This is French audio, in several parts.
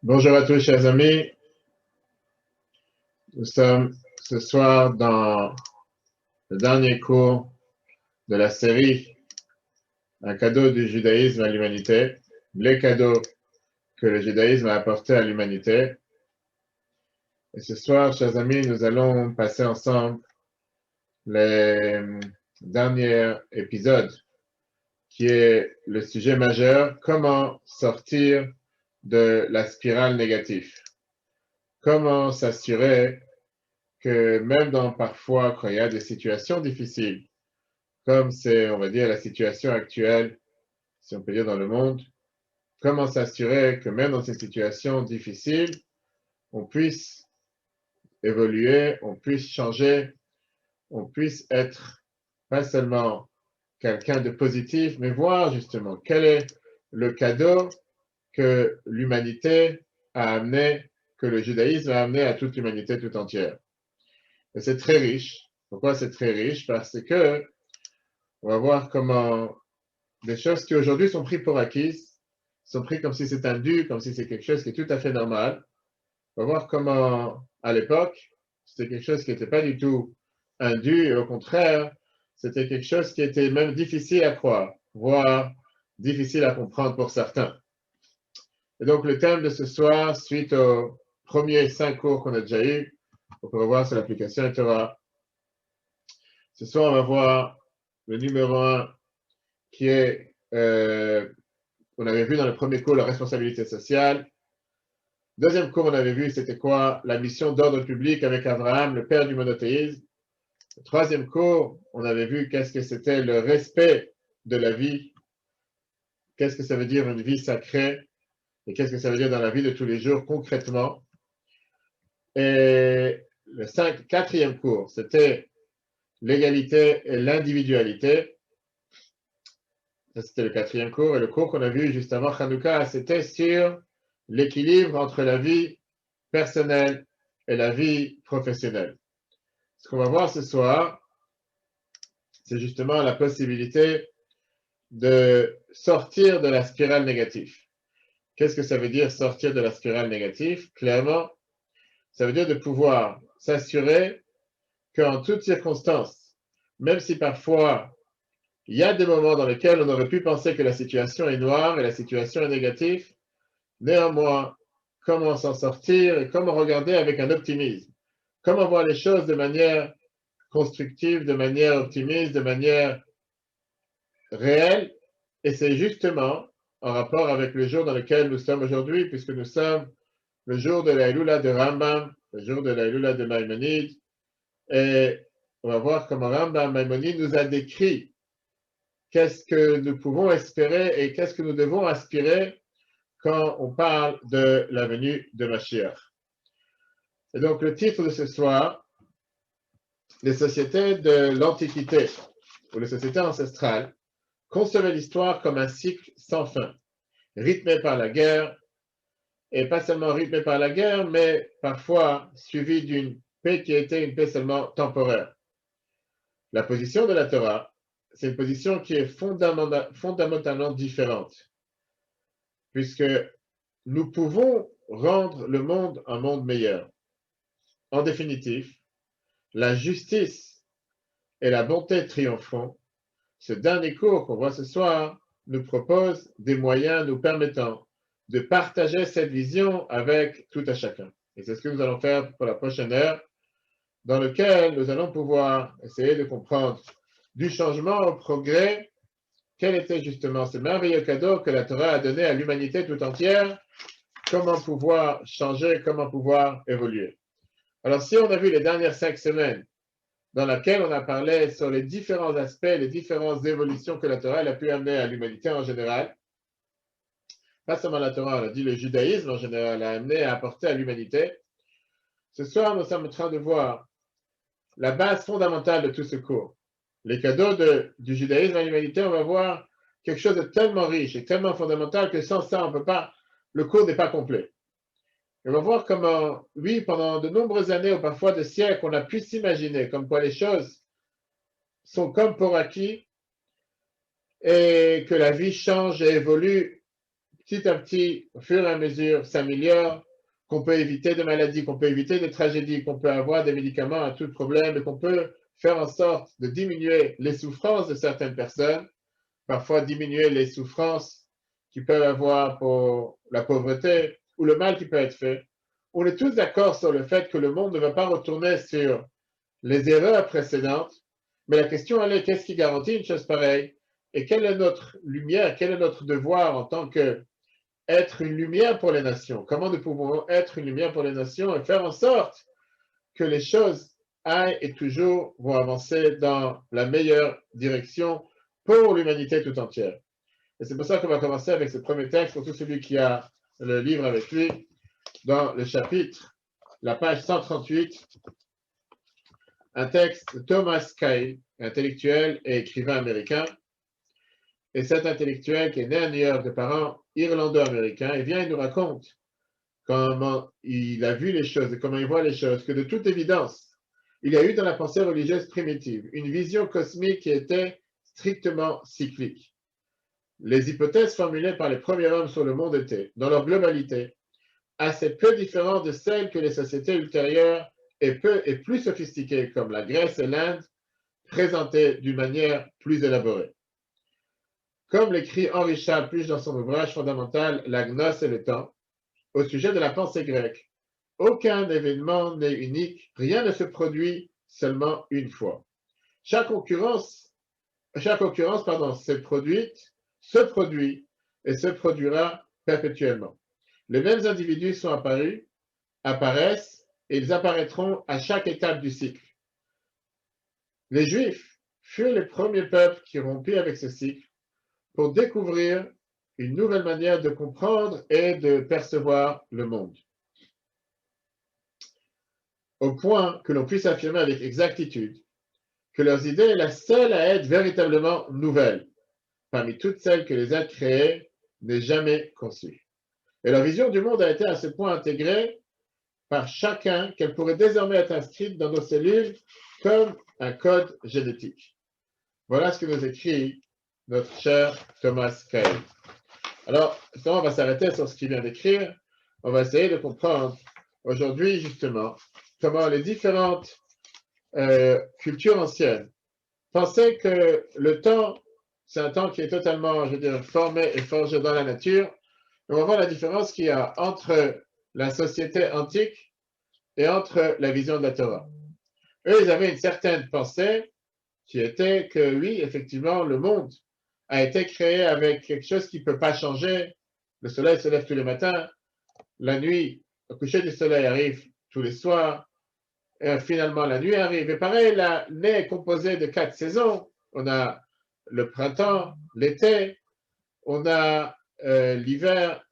Bonjour à tous, chers amis. Nous sommes ce soir dans le dernier cours de la série Un cadeau du judaïsme à l'humanité, les cadeaux que le judaïsme a apportés à l'humanité. Et ce soir, chers amis, nous allons passer ensemble les derniers épisodes, qui est le sujet majeur, comment sortir de la spirale négative. Comment s'assurer que même dans parfois, quand il y a des situations difficiles, comme c'est, on va dire, la situation actuelle, si on peut dire dans le monde, comment s'assurer que même dans ces situations difficiles, on puisse évoluer, on puisse changer, on puisse être pas seulement quelqu'un de positif, mais voir justement quel est le cadeau que l'humanité a amené, que le judaïsme a amené à toute l'humanité tout entière. Et c'est très riche. Pourquoi c'est très riche? Parce que on va voir comment des choses qui aujourd'hui sont prises pour acquises, sont prises comme si c'est un dû, comme si c'est quelque chose qui est tout à fait normal. On va voir comment, à l'époque, c'était quelque chose qui n'était pas du tout un dû, et au contraire, c'était quelque chose qui était même difficile à croire, voire difficile à comprendre pour certains. Et donc, le thème de ce soir, suite aux premiers 5 cours qu'on a déjà eus, on peut revoir sur l'application Torah. Ce soir, on va voir le numéro 1 qui est, on avait vu dans le premier cours, la responsabilité sociale. Deuxième cours, on avait vu, c'était quoi? La mission d'ordre public avec Abraham, le père du monothéisme. Le troisième cours, on avait vu qu'est-ce que c'était le respect de la vie, qu'est-ce que ça veut dire une vie sacrée, et qu'est-ce que ça veut dire dans la vie de tous les jours concrètement. Et le quatrième cours, c'était l'égalité et l'individualité. Ça, c'était le quatrième cours. Et le cours qu'on a vu juste avant Hanouka, c'était sur l'équilibre entre la vie personnelle et la vie professionnelle. Ce qu'on va voir ce soir, c'est justement la possibilité de sortir de la spirale négative. Qu'est-ce que ça veut dire sortir de la spirale négative? Clairement, ça veut dire de pouvoir s'assurer qu'en toutes circonstances, même si parfois il y a des moments dans lesquels on aurait pu penser que la situation est noire et la situation est négative, néanmoins, comment s'en sortir et comment regarder avec un optimisme. Comment voir les choses de manière constructive, de manière optimiste, de manière réelle. Et c'est justement en rapport avec le jour dans lequel nous sommes aujourd'hui, puisque nous sommes le jour de la Elula de Rambam, le jour de la Elula de Maïmonide. Et on va voir comment Rambam Maïmonide nous a décrit qu'est-ce que nous pouvons espérer et qu'est-ce que nous devons aspirer quand on parle de la venue de Mashiach. Et donc le titre de ce soir, les sociétés de l'Antiquité ou les sociétés ancestrales concevaient l'histoire comme un cycle sans fin, rythmé par la guerre, et pas seulement rythmé par la guerre, mais parfois suivi d'une paix qui était une paix seulement temporaire. La position de la Torah, c'est une position qui est fondamentalement différente, puisque nous pouvons rendre le monde un monde meilleur. En définitive, la justice et la bonté triompheront. Ce dernier cours qu'on voit ce soir nous propose des moyens nous permettant de partager cette vision avec tout à chacun. Et c'est ce que nous allons faire pour la prochaine heure, dans lequel nous allons pouvoir essayer de comprendre du changement au progrès, quel était justement ce merveilleux cadeau que la Torah a donné à l'humanité tout entière, comment pouvoir changer, comment pouvoir évoluer. Alors, si on a vu les dernières 5 semaines, dans laquelle on a parlé sur les différents aspects, les différentes évolutions que la Torah a pu amener à l'humanité en général, pas seulement la Torah, on a dit le judaïsme en général a amené à apporter à l'humanité. Ce soir, nous sommes en train de voir la base fondamentale de tout ce cours. Les cadeaux du judaïsme à l'humanité, on va voir quelque chose de tellement riche et tellement fondamental que sans ça, on peut pas, le cours n'est pas complet. Et on va voir comment, oui, pendant de nombreuses années ou parfois des siècles, on a pu s'imaginer comme quoi les choses sont comme pour acquis et que la vie change et évolue petit à petit, au fur et à mesure, s'améliore, qu'on peut éviter des maladies, qu'on peut éviter des tragédies, qu'on peut avoir des médicaments à tout problème et qu'on peut faire en sorte de diminuer les souffrances de certaines personnes, parfois diminuer les souffrances qu'ils peuvent avoir pour la pauvreté ou le mal qui peut être fait. On est tous d'accord sur le fait que le monde ne va pas retourner sur les erreurs précédentes, mais la question elle est qu'est-ce qui garantit une chose pareille et quelle est notre lumière, quel est notre devoir en tant qu'être une lumière pour les nations? Comment nous pouvons être une lumière pour les nations et faire en sorte que les choses aillent et toujours vont avancer dans la meilleure direction pour l'humanité tout entière. Et c'est pour ça qu'on va commencer avec ce premier texte pour tout celui qui a le livre avec lui, dans le chapitre, la page 138, un texte de Thomas Kyle, intellectuel et écrivain américain. Et cet intellectuel qui est né à New York de parents irlando-américains, il vient et nous raconte comment il a vu les choses et comment il voit les choses, que de toute évidence, il y a eu dans la pensée religieuse primitive une vision cosmique qui était strictement cyclique. Les hypothèses formulées par les premiers hommes sur le monde étaient, dans leur globalité, assez peu différentes de celles que les sociétés ultérieures et plus sophistiquées comme la Grèce et l'Inde présentaient d'une manière plus élaborée. Comme l'écrit Henri Charles Puch dans son ouvrage fondamental La gnose et le temps, au sujet de la pensée grecque, aucun événement n'est unique, rien ne se produit seulement une fois. Chaque occurrence se produit et se produira perpétuellement. Les mêmes individus sont apparus, apparaissent et ils apparaîtront à chaque étape du cycle. Les Juifs furent les premiers peuples qui rompirent avec ce cycle pour découvrir une nouvelle manière de comprendre et de percevoir le monde. Au point que l'on puisse affirmer avec exactitude que leurs idées est la seule à être véritablement nouvelle, parmi toutes celles que les êtres créés n'aient jamais conçues. Et leur vision du monde a été à ce point intégrée par chacun qu'elle pourrait désormais être inscrite dans nos cellules comme un code génétique. Voilà ce que nous écrit notre cher Thomas Kyle. Alors, on va s'arrêter sur ce qu'il vient d'écrire. On va essayer de comprendre aujourd'hui, justement, comment les différentes cultures anciennes pensaient que le temps, c'est un temps qui est totalement, je veux dire, formé et forgé dans la nature. On va voir la différence qu'il y a entre la société antique et entre la vision de la Torah. Eux, ils avaient une certaine pensée qui était que oui, effectivement, le monde a été créé avec quelque chose qui ne peut pas changer. Le soleil se lève tous les matins, la nuit, le coucher du soleil arrive tous les soirs, et finalement la nuit arrive. Et pareil, l'année est composée de 4 saisons. On a le printemps, l'été, on a l'hiver,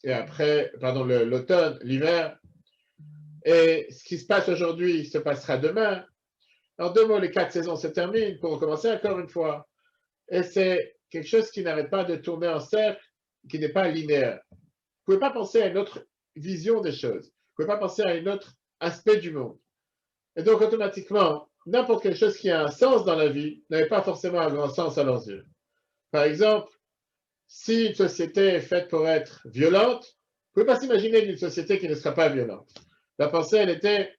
et après, pardon, l'automne, l'hiver. Et ce qui se passe aujourd'hui se passera demain. En 2 mots, les 4 saisons se terminent pour recommencer encore une fois. Et c'est quelque chose qui n'arrête pas de tourner en cercle, qui n'est pas linéaire. Vous ne pouvez pas penser à une autre vision des choses. Vous ne pouvez pas penser à un autre aspect du monde. Et donc, automatiquement, n'importe quelle chose qui a un sens dans la vie n'avait pas forcément un grand sens à leurs yeux. Par exemple, si une société est faite pour être violente, vous ne pouvez pas s'imaginer d'une société qui ne sera pas violente. La pensée, elle était,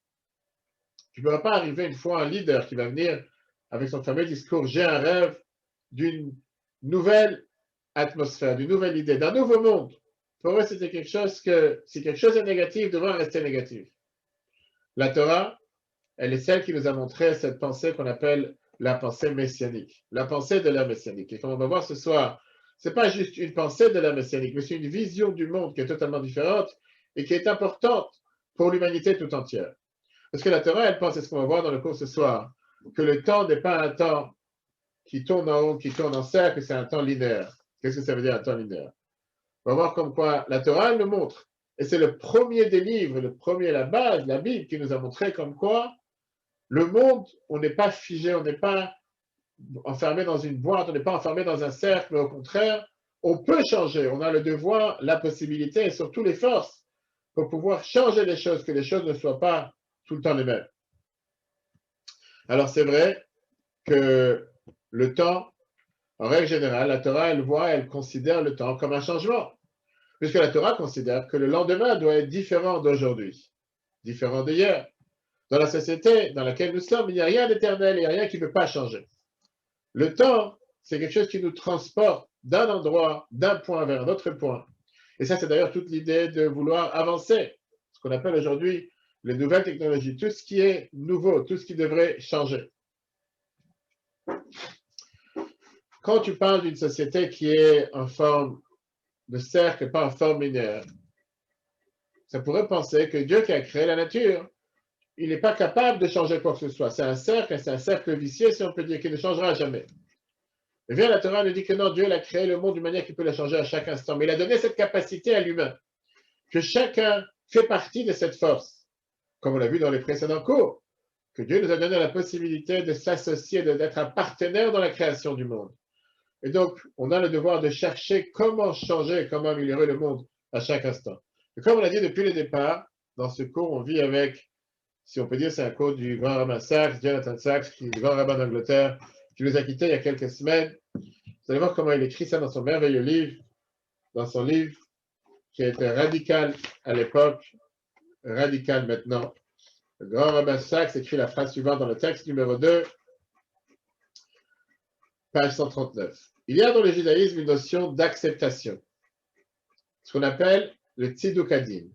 tu ne pourras pas arriver une fois un leader qui va venir avec son fameux discours « J'ai un rêve » d'une nouvelle atmosphère, d'une nouvelle idée, d'un nouveau monde. Pour eux, c'était quelque chose que, si quelque chose est négatif, devrait rester négatif. La Torah, elle est celle qui nous a montré cette pensée qu'on appelle la pensée messianique, la pensée de l'ère messianique. Et comme on va voir ce soir, ce n'est pas juste une pensée de l'ère messianique, mais c'est une vision du monde qui est totalement différente et qui est importante pour l'humanité tout entière. Parce que la Torah, elle pense, c'est ce qu'on va voir dans le cours ce soir, que le temps n'est pas un temps qui tourne en rond, qui tourne en cercle, c'est un temps linéaire. Qu'est-ce que ça veut dire un temps linéaire? On va voir comme quoi la Torah, elle le montre. Et c'est le premier des livres, le premier, la base, la Bible, qui nous a montré comme quoi le monde, on n'est pas figé, on n'est pas enfermé dans une boîte, on n'est pas enfermé dans un cercle, mais au contraire, on peut changer. On a le devoir, la possibilité et surtout les forces pour pouvoir changer les choses, que les choses ne soient pas tout le temps les mêmes. Alors c'est vrai que le temps En règle générale, la Torah, elle considère le temps comme un changement, puisque la Torah considère que le lendemain doit être différent d'aujourd'hui, différent d'hier. Dans la société dans laquelle nous sommes, il n'y a rien d'éternel, il n'y a rien qui ne peut pas changer. Le temps, c'est quelque chose qui nous transporte d'un endroit, d'un point vers un autre point. Et ça, c'est d'ailleurs toute l'idée de vouloir avancer, ce qu'on appelle aujourd'hui les nouvelles technologies, tout ce qui est nouveau, tout ce qui devrait changer. Quand tu parles d'une société qui est en forme de cercle, pas en forme linéaire, ça pourrait penser que Dieu qui a créé la nature, il n'est pas capable de changer quoi que ce soit. C'est un cercle vicieux, si on peut dire, qui ne changera jamais. Et bien, la Torah nous dit que non, Dieu a créé le monde d'une manière qu'il peut le changer à chaque instant. Mais il a donné cette capacité à l'humain, que chacun fait partie de cette force, comme on l'a vu dans les précédents cours, que Dieu nous a donné la possibilité de s'associer, d'être un partenaire dans la création du monde. Et donc, on a le devoir de chercher comment changer, comment améliorer le monde à chaque instant. Et comme on l'a dit depuis le départ, dans ce cours, on vit avec, si on peut dire, c'est un cours du grand rabbin Sachs, Jonathan Sachs, qui est le grand rabbin d'Angleterre, qui nous a quittés il y a quelques semaines. Vous allez voir comment il écrit ça dans son merveilleux livre, dans son livre qui était radical à l'époque, radical maintenant. Le grand rabbin Sachs écrit la phrase suivante dans le texte numéro 2, page 139. Il y a dans le judaïsme une notion d'acceptation, ce qu'on appelle le tziduk hadin,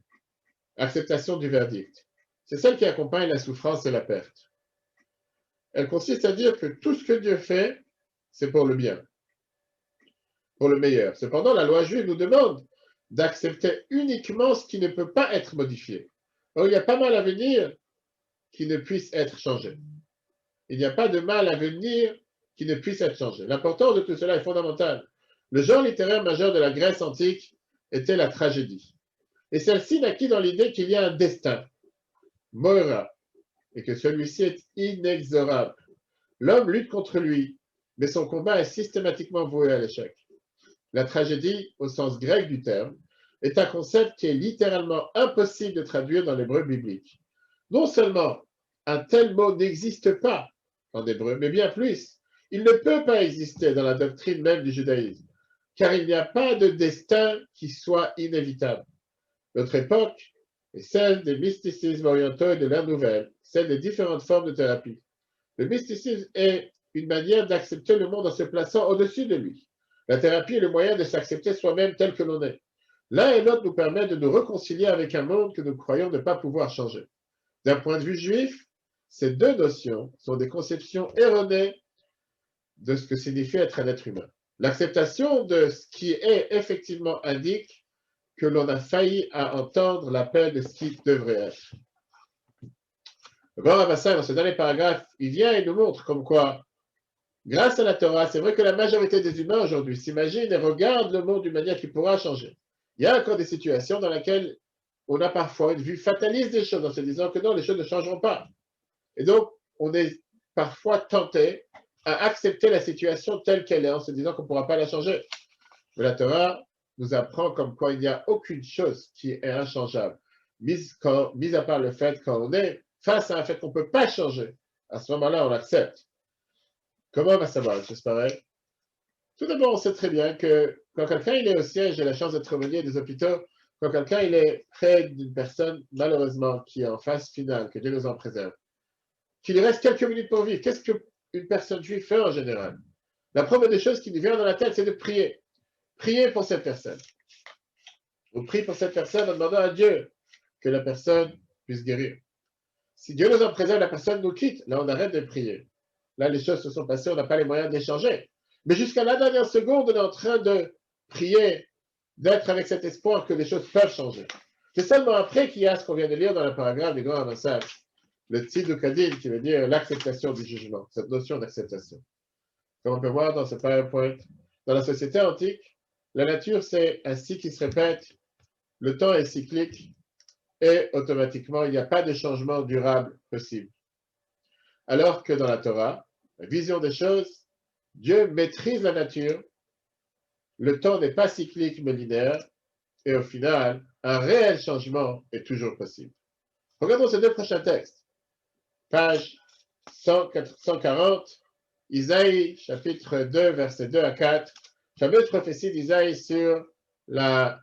acceptation du verdict. C'est celle qui accompagne la souffrance et la perte. Elle consiste à dire que tout ce que Dieu fait, c'est pour le bien, pour le meilleur. Cependant, la loi juive nous demande d'accepter uniquement ce qui ne peut pas être modifié. Or, il y a pas mal à venir qui ne puisse être changé. Il n'y a pas de mal à venir qui ne puisse être changé. L'importance de tout cela est fondamentale. Le genre littéraire majeur de la Grèce antique était la tragédie. Et celle-ci naquit dans l'idée qu'il y a un destin, moira, et que celui-ci est inexorable. L'homme lutte contre lui, mais son combat est systématiquement voué à l'échec. La tragédie, au sens grec du terme, est un concept qui est littéralement impossible de traduire dans l'hébreu biblique. Non seulement un tel mot n'existe pas en hébreu, mais bien plus, il ne peut pas exister dans la doctrine même du judaïsme, car il n'y a pas de destin qui soit inévitable. Notre époque est celle des mysticismes orientaux et de l'ère nouvelle, celle des différentes formes de thérapie. Le mysticisme est une manière d'accepter le monde en se plaçant au-dessus de lui. La thérapie est le moyen de s'accepter soi-même tel que l'on est. L'un et l'autre nous permettent de nous réconcilier avec un monde que nous croyons ne pas pouvoir changer. D'un point de vue juif, ces deux notions sont des conceptions erronées de ce que signifie être un être humain. L'acceptation de ce qui est effectivement indique que l'on a failli à entendre l'appel de ce qui devrait être. Le grand Rabbin, dans ce dernier paragraphe, il vient et nous montre comme quoi, grâce à la Torah, c'est vrai que la majorité des humains aujourd'hui s'imaginent et regardent le monde d'une manière qui pourra changer. Il y a encore des situations dans lesquelles on a parfois une vue fataliste des choses en se disant que non, les choses ne changeront pas. Et donc, on est parfois tenté à accepter la situation telle qu'elle est en se disant qu'on ne pourra pas la changer. Mais la Torah nous apprend comme quoi il n'y a aucune chose qui est inchangeable, mis à part le fait qu'on est face à un fait qu'on ne peut pas changer. À ce moment-là, on l'accepte. Comment on va savoir, j'espère? Tout d'abord, on sait très bien que quand quelqu'un il est au siège, j'ai la chance d'être revenu des hôpitaux, quand quelqu'un il est près d'une personne, malheureusement, qui est en phase finale, que Dieu nous en préserve, qu'il reste quelques minutes pour vivre, qu'est-ce qu'une personne juive fait en général? La première des choses qui nous vient dans la tête, c'est de prier. Priez pour cette personne. On prie pour cette personne en demandant à Dieu que la personne puisse guérir. Si Dieu nous en préserve, la personne nous quitte, là on arrête de prier. Là les choses se sont passées, on n'a pas les moyens d'échanger. Mais jusqu'à la dernière seconde, on est en train de prier, d'être avec cet espoir que les choses peuvent changer. C'est seulement après qu'il y a ce qu'on vient de lire dans le paragraphe du grand avancage, le tziduk hadin, qui veut dire l'acceptation du jugement, cette notion d'acceptation. Comme on peut voir dans ce PowerPoint, dans la société antique, la nature c'est un cycle qui se répète, le temps est cyclique et automatiquement il n'y a pas de changement durable possible. Alors que dans la Torah, la vision des choses, Dieu maîtrise la nature, le temps n'est pas cyclique mais linéaire, et au final, un réel changement est toujours possible. Regardons ces deux prochains textes. Page 140 Isaïe, chapitre 2, versets 2 à 4, fameuse prophétie d'Isaïe sur la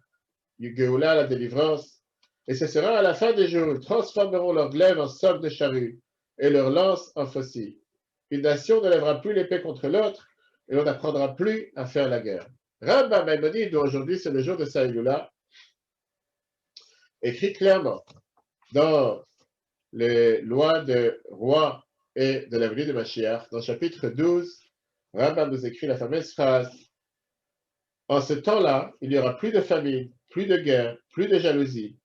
Géoula, la délivrance. Et ce sera à la fin des jours, ils transformeront leur glaive en soc de charrue et leur lance en faucille. Une nation ne lèvera plus l'épée contre l'autre et on n'apprendra plus à faire la guerre. Rambam Maïmonide, dont aujourd'hui c'est le jour de sa Géoula, écrit clairement dans les lois de roi et de la venue de Mashiach, dans le chapitre 12, Rambam nous écrit la fameuse phrase: en ce temps-là, il n'y aura plus de famine, plus de guerre, plus de jalousie,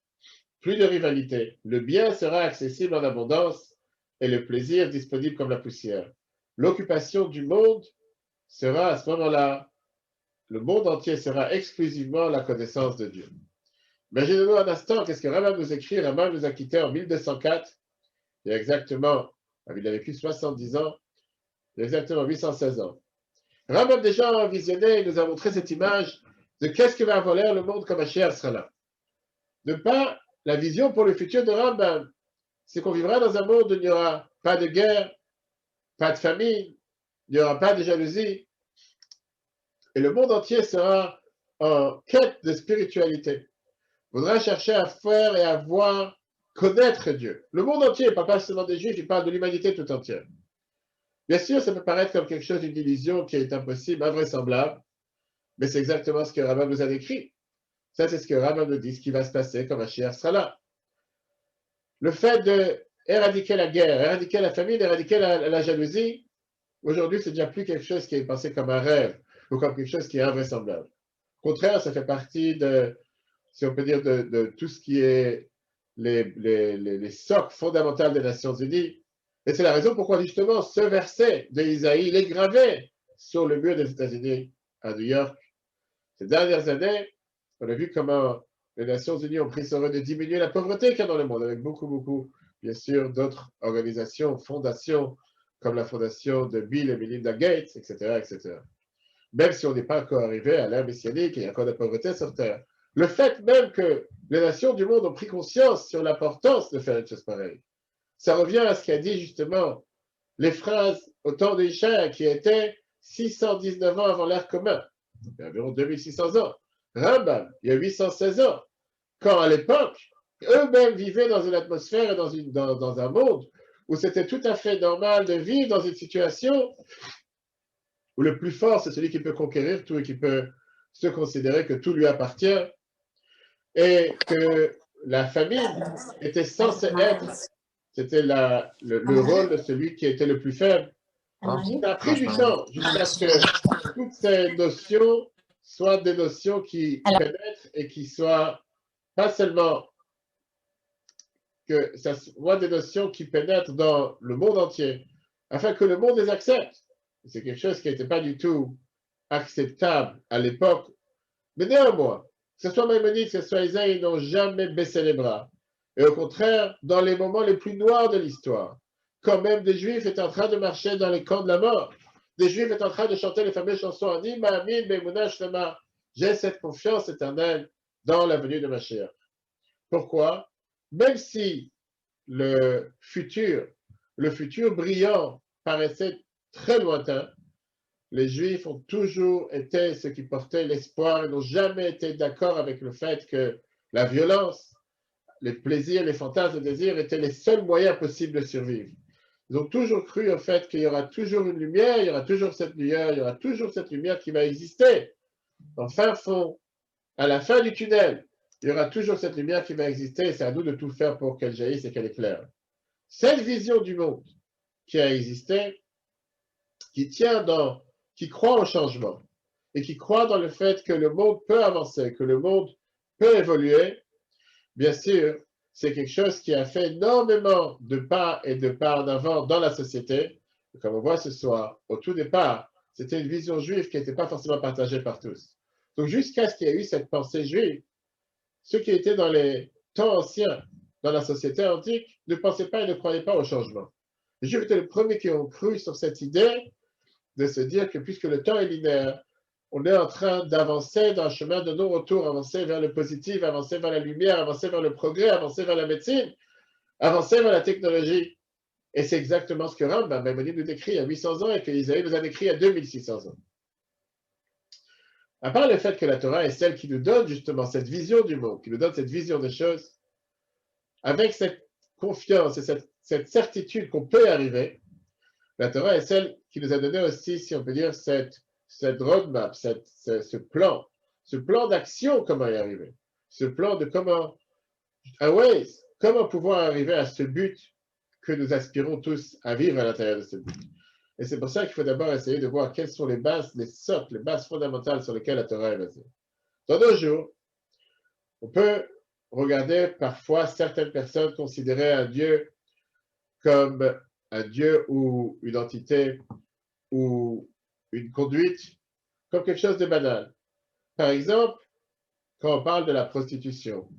plus de rivalité. Le bien sera accessible en abondance et le plaisir disponible comme la poussière. L'occupation du monde sera à ce moment-là, le monde entier sera exclusivement la connaissance de Dieu. Imaginez-nous un instant, qu'est-ce que Rambam nous écrit? Rambam nous a quittés en 1204, il y a exactement, il a vécu 70 ans, il y a exactement 816 ans. Rambam déjà visionné, il nous a montré cette image de qu'est-ce que va avoir l'air le monde quand Mashiach sera là. De pas la vision pour le futur de Rambam, c'est qu'on vivra dans un monde où il n'y aura pas de guerre, pas de famine, il n'y aura pas de jalousie, et le monde entier sera en quête de spiritualité. Il faudra chercher à faire et à voir, connaître Dieu. Le monde entier, pas seulement des Juifs, il parle de l'humanité tout entière. Bien sûr, ça peut paraître comme quelque chose d'une illusion qui est impossible, invraisemblable, mais c'est exactement ce que Rambam nous a décrit. Ça, c'est ce que Rambam nous dit, ce qui va se passer quand Mashiach sera là. Le fait d'éradiquer la guerre, éradiquer la famine, éradiquer la jalousie, aujourd'hui, c'est déjà plus quelque chose qui est pensé comme un rêve ou comme quelque chose qui est invraisemblable. Au contraire, ça fait partie de, si on peut dire, de tout ce qui est les socles fondamentaux des Nations Unies. Et c'est la raison pourquoi, justement, ce verset de Isaïe, il est gravé sur le mur des États-Unis à New York. Ces dernières années, on a vu comment les Nations Unies ont pris sur eux de diminuer la pauvreté qu'il y a dans le monde, avec beaucoup, bien sûr, d'autres organisations, fondations, comme la fondation de Bill et Melinda Gates, etc., etc. Même si on n'est pas encore arrivé à l'ère messianique et il y a encore de la pauvreté sur Terre. Le fait même que les nations du monde ont pris conscience sur l'importance de faire une chose pareille, ça revient à ce qu'a dit justement les phrases au temps d'Ishaïa qui étaient 619 ans avant l'ère commun, il y a environ 2600 ans. Rambam, il y a 816 ans, quand à l'époque, eux-mêmes vivaient dans une atmosphère et dans un monde où c'était tout à fait normal de vivre dans une situation où le plus fort, c'est celui qui peut conquérir tout et qui peut se considérer que tout lui appartient, et que la famille était censée être, c'était le rôle de celui qui était le plus faible. Ça a pris du temps jusqu'à ce que toutes ces notions soient des notions qui pénètrent et qui soient pas seulement que ça soit des notions qui pénètrent dans le monde entier, afin que le monde les accepte. C'est quelque chose qui n'était pas du tout acceptable à l'époque, mais néanmoins, que ce soit Maïmonide, que ce soit Isaïe, ils n'ont jamais baissé les bras. Et au contraire, dans les moments les plus noirs de l'histoire, quand même des Juifs étaient en train de marcher dans les camps de la mort, des Juifs étaient en train de chanter les fameuses chansons Ani, Ma'amin, Be'emunah, Shlema. J'ai cette confiance éternelle dans la venue de Mashiach. Pourquoi? Même si le futur brillant paraissait très lointain, les Juifs ont toujours été ceux qui portaient l'espoir et n'ont jamais été d'accord avec le fait que la violence, les plaisirs, les fantasmes, les désirs étaient les seuls moyens possibles de survivre. Ils ont toujours cru au fait qu'il y aura toujours une lumière, il y aura toujours cette lumière, il y aura toujours cette lumière qui va exister. En fin fond, à la fin du tunnel, il y aura toujours cette lumière qui va exister et c'est à nous de tout faire pour qu'elle jaillisse et qu'elle éclaire. Cette vision du monde qui a existé, qui croit au changement et qui croit dans le fait que le monde peut avancer, que le monde peut évoluer, bien sûr, c'est quelque chose qui a fait énormément de pas en avant dans la société. Comme on voit ce soir, au tout départ, c'était une vision juive qui n'était pas forcément partagée par tous. Donc jusqu'à ce qu'il y ait eu cette pensée juive, ceux qui étaient dans les temps anciens, dans la société antique, ne pensaient pas et ne croyaient pas au changement. Les Juifs étaient les premiers qui ont cru sur cette idée de se dire que puisque le temps est linéaire, on est en train d'avancer dans un chemin de non-retour, avancer vers le positif, avancer vers la lumière, avancer vers le progrès, avancer vers la médecine, avancer vers la technologie. Et c'est exactement ce que Rambam Maïmonide nous décrit il y a 800 ans et que Isaïe nous a décrit il y a 2600 ans. À part le fait que la Torah est celle qui nous donne justement cette vision du monde, qui nous donne cette vision des choses, avec cette confiance et cette certitude qu'on peut y arriver, la Torah est celle qui nous a donné aussi, si on peut dire, cette roadmap, ce plan d'action, comment y arriver, ce plan de comment pouvoir arriver à ce but que nous aspirons tous à vivre à l'intérieur de ce but. Et c'est pour ça qu'il faut d'abord essayer de voir quelles sont les bases, les socles, les bases fondamentales sur lesquelles la Torah est basée. Dans nos jours, on peut regarder parfois certaines personnes considérer un Dieu comme un Dieu ou une entité ou une conduite comme quelque chose de banal. Par exemple, quand on parle de la prostitution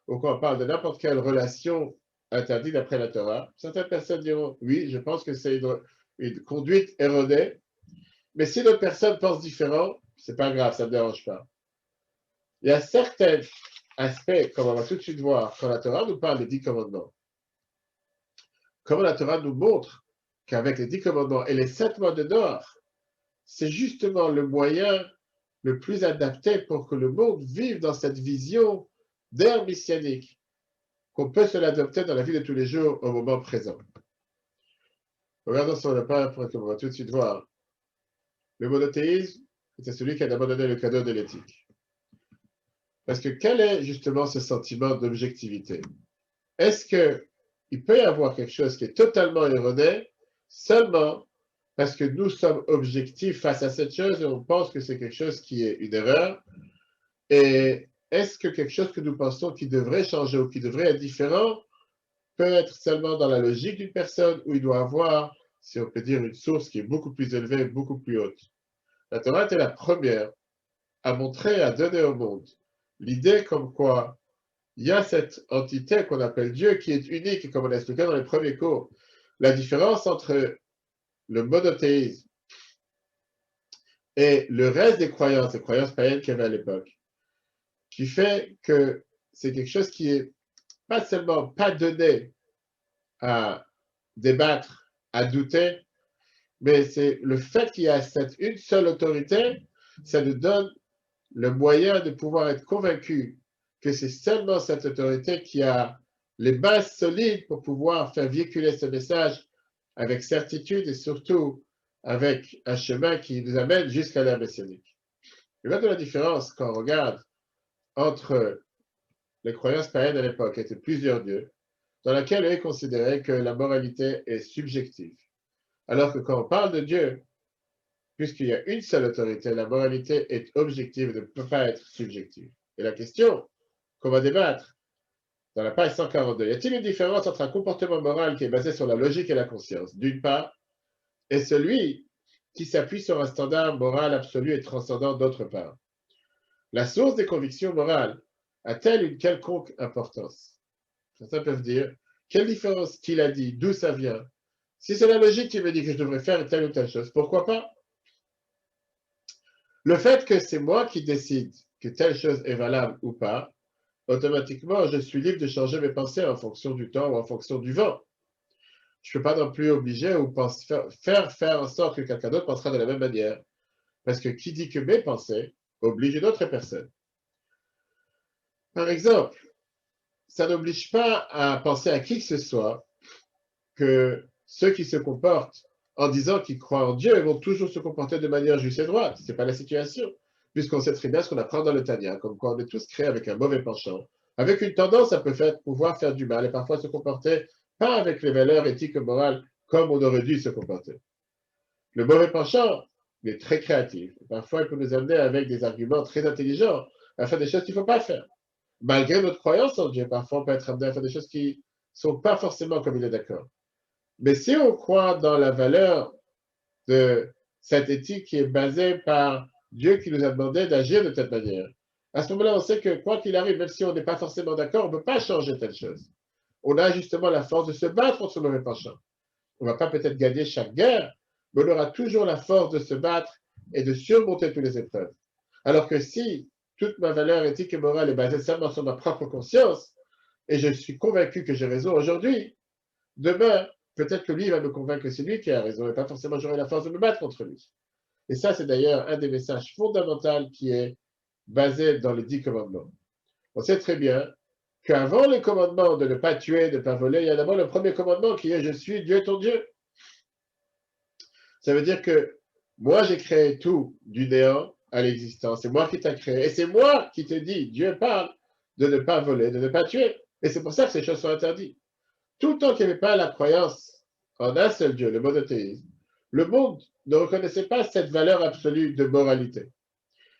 ou quand on parle de n'importe quelle relation interdite d'après la Torah, certaines personnes diront oui, je pense que c'est une conduite erronée, mais si d'autres personnes pensent différent, c'est pas grave, ça ne me dérange pas. Il y a certains aspects, comme on va tout de suite voir, quand la Torah nous parle des 10 commandements, comment la Torah nous montre qu'avec les 10 commandements et les 7 mois de Noach, c'est justement le moyen le plus adapté pour que le monde vive dans cette vision d'ère messianique, qu'on peut se l'adopter dans la vie de tous les jours au moment présent. Regardons sur le pain pour qu'on va tout de suite voir. Le monothéisme, c'est celui qui a abandonné le cadeau de l'éthique. Parce que quel est justement ce sentiment d'objectivité? Est-ce qu'il peut y avoir quelque chose qui est totalement erroné seulement parce que nous sommes objectifs face à cette chose et on pense que c'est quelque chose qui est une erreur? Et est-ce que quelque chose que nous pensons qui devrait changer ou qui devrait être différent peut être seulement dans la logique d'une personne ou il doit avoir, si on peut dire, une source qui est beaucoup plus élevée, beaucoup plus haute? La Torah était la première à montrer, à donner au monde l'idée comme quoi il y a cette entité qu'on appelle Dieu qui est unique, comme on l'a expliqué dans les premiers cours. La différence entre le monothéisme et le reste des croyances, les croyances païennes qu'il y avait à l'époque, qui fait que c'est quelque chose qui est pas seulement pas donné à débattre, à douter, mais c'est le fait qu'il y a cette une seule autorité, ça nous donne le moyen de pouvoir être convaincu que c'est seulement cette autorité qui a les bases solides pour pouvoir faire véhiculer ce message avec certitude et surtout avec un chemin qui nous amène jusqu'à l'ère messianique. Il y a de la différence quand on regarde entre les croyances païennes à l'époque, qui étaient plusieurs dieux, dans laquelle ils considéraient que la moralité est subjective. Alors que quand on parle de Dieu, puisqu'il y a une seule autorité, la moralité est objective et ne peut pas être subjective. Et la question qu'on va débattre dans la page 142, y a-t-il une différence entre un comportement moral qui est basé sur la logique et la conscience, d'une part, et celui qui s'appuie sur un standard moral absolu et transcendant, d'autre part? La source des convictions morales a-t-elle une quelconque importance? Certains peuvent dire, quelle différence qu'il a dit, d'où ça vient? Si c'est la logique qui me dit que je devrais faire telle ou telle chose, pourquoi pas? Le fait que c'est moi qui décide que telle chose est valable ou pas, automatiquement, je suis libre de changer mes pensées en fonction du temps ou en fonction du vent. Je ne peux pas non plus obliger ou faire en sorte que quelqu'un d'autre pensera de la même manière. Parce que qui dit que mes pensées obligent une autre personne? Par exemple, ça n'oblige pas à penser à qui que ce soit que ceux qui se comportent en disant qu'ils croient en Dieu vont toujours se comporter de manière juste et droite. Ce n'est pas la situation. Puisqu'on sait très bien ce qu'on apprend dans le Tanya, comme quoi on est tous créés avec un mauvais penchant, avec une tendance à pouvoir faire du mal et parfois se comporter pas avec les valeurs éthiques et morales comme on aurait dû se comporter. Le mauvais penchant est très créatif. Parfois, il peut nous amener avec des arguments très intelligents à faire des choses qu'il ne faut pas faire. Malgré notre croyance en Dieu, parfois on peut être amené à faire des choses qui ne sont pas forcément comme il est d'accord. Mais si on croit dans la valeur de cette éthique qui est basée par Dieu qui nous a demandé d'agir de telle manière, à ce moment-là, on sait que quoi qu'il arrive, même si on n'est pas forcément d'accord, on ne peut pas changer telle chose. On a justement la force de se battre contre ce mauvais penchant. On ne va pas peut-être gagner chaque guerre, mais on aura toujours la force de se battre et de surmonter toutes les épreuves. Alors que si toute ma valeur éthique et morale est basée seulement sur ma propre conscience, et je suis convaincu que j'ai raison aujourd'hui, demain, peut-être que lui va me convaincre que c'est lui qui a raison et pas forcément j'aurai la force de me battre contre lui. Et ça, c'est d'ailleurs un des messages fondamentaux qui est basé dans les 10 commandements. On sait très bien qu'avant le commandement de ne pas tuer, de ne pas voler, il y a d'abord le premier commandement qui est « Je suis Dieu ton Dieu ». Ça veut dire que moi, j'ai créé tout du néant à l'existence. C'est moi qui t'ai créé. Et c'est moi qui te dis, Dieu parle, de ne pas voler, de ne pas tuer. Et c'est pour ça que ces choses sont interdites. Tout le temps qu'il n'y avait pas la croyance en un seul Dieu, le monothéisme, le monde ne reconnaissait pas cette valeur absolue de moralité.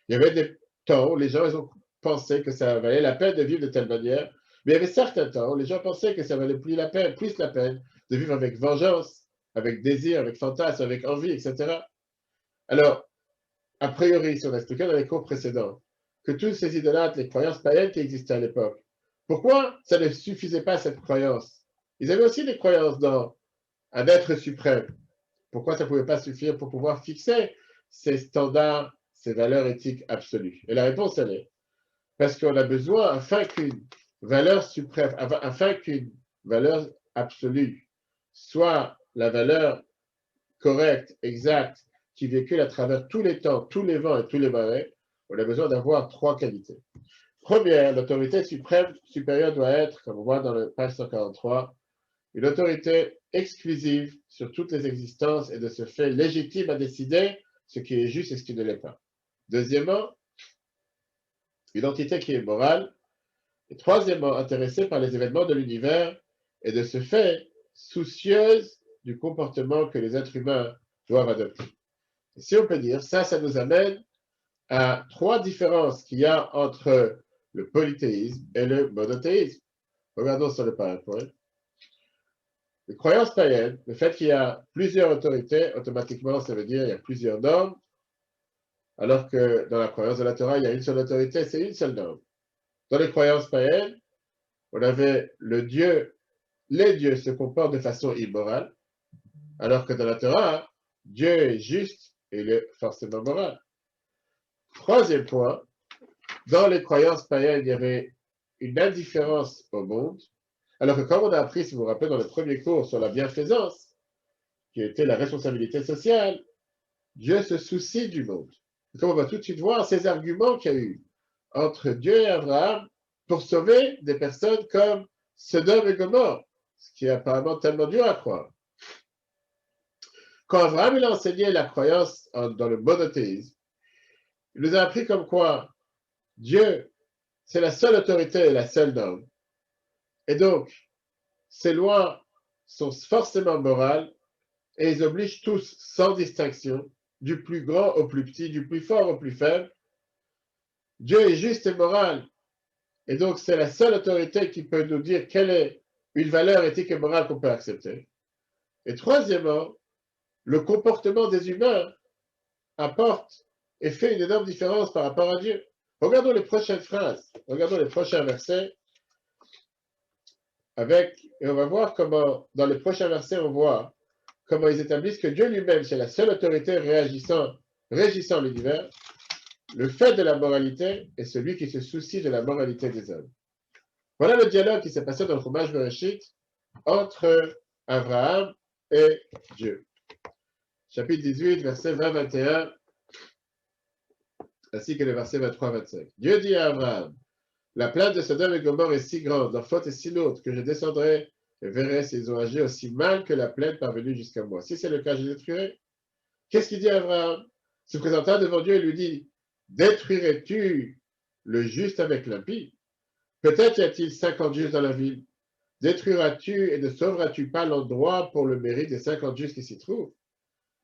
Il y avait des temps où les gens ils ont pensé que ça valait la peine de vivre de telle manière, mais il y avait certains temps où les gens pensaient que ça valait plus la peine de vivre avec vengeance, avec désir, avec fantasme, avec envie, etc. Alors, a priori, si on a expliqué dans les cours précédents que tous ces idolâtres, les croyances païennes qui existaient à l'époque, pourquoi ça ne suffisait pas cette croyance? Ils avaient aussi des croyances dans un être suprême. Pourquoi ça ne pouvait pas suffire pour pouvoir fixer ces standards, ces valeurs éthiques absolues? Et la réponse, elle est parce qu'on a besoin, afin qu'une valeur suprême, afin qu'une valeur absolue soit la valeur correcte, exacte, qui véhicule à travers tous les temps, tous les vents et tous les marées, on a besoin d'avoir 3 qualités. Première, l'autorité suprême supérieure doit être, comme on voit dans le page 143, une autorité exclusive sur toutes les existences et de ce fait légitime à décider ce qui est juste et ce qui ne l'est pas. Deuxièmement, une entité qui est morale. Et troisièmement, intéressée par les événements de l'univers et de ce fait soucieuse du comportement que les êtres humains doivent adopter. Et si on peut dire, ça nous amène à 3 différences qu'il y a entre le polythéisme et le monothéisme. Regardons sur le PowerPoint. Les croyances païennes, le fait qu'il y a plusieurs autorités, automatiquement, ça veut dire qu'il y a plusieurs normes, alors que dans la croyance de la Torah, il y a une seule autorité, c'est une seule norme. Dans les croyances païennes, on avait les dieux se comportent de façon immorale, alors que dans la Torah, Dieu est juste et il est forcément moral. Troisième point, dans les croyances païennes, il y avait une indifférence au monde, alors que comme on a appris, si vous vous rappelez, dans le premier cours sur la bienfaisance, qui était la responsabilité sociale, Dieu se soucie du monde. Et comme on va tout de suite voir ces arguments qu'il y a eu entre Dieu et Abraham pour sauver des personnes comme Sodome et Gomorrhe, ce qui est apparemment tellement dur à croire. Quand Abraham il a enseigné la croyance dans le monothéisme, il nous a appris comme quoi Dieu, c'est la seule autorité et la seule norme. Et donc, ces lois sont forcément morales et ils obligent tous, sans distinction, du plus grand au plus petit, du plus fort au plus faible. Dieu est juste et moral. Et donc, c'est la seule autorité qui peut nous dire quelle est une valeur éthique et morale qu'on peut accepter. Et troisièmement, le comportement des humains apporte et fait une énorme différence par rapport à Dieu. Regardons les prochaines phrases, regardons les prochains versets, et on va voir comment, dans les prochains versets, on voit comment ils établissent que Dieu lui-même, c'est la seule autorité régissant l'univers. Le fait de la moralité est celui qui se soucie de la moralité des hommes. Voilà le dialogue qui s'est passé dans le Chumash Bereshit entre Abraham et Dieu. Chapitre 18, versets 20-21, ainsi que les versets 23-25. Dieu dit à Abraham, la plainte de Sodome et Gomorrhe est si grande, leur faute est si lourde, que je descendrai et verrai s'ils ont agi aussi mal que la plainte parvenue jusqu'à moi. Si c'est le cas, je les détruirai. Qu'est-ce qu'il dit à Abraham? Se présenta devant Dieu et lui dit, détruirais-tu le juste avec l'impie? Peut-être y a-t-il 50 justes dans la ville. Détruiras-tu et ne sauveras-tu pas l'endroit pour le mérite des 50 justes qui s'y trouvent?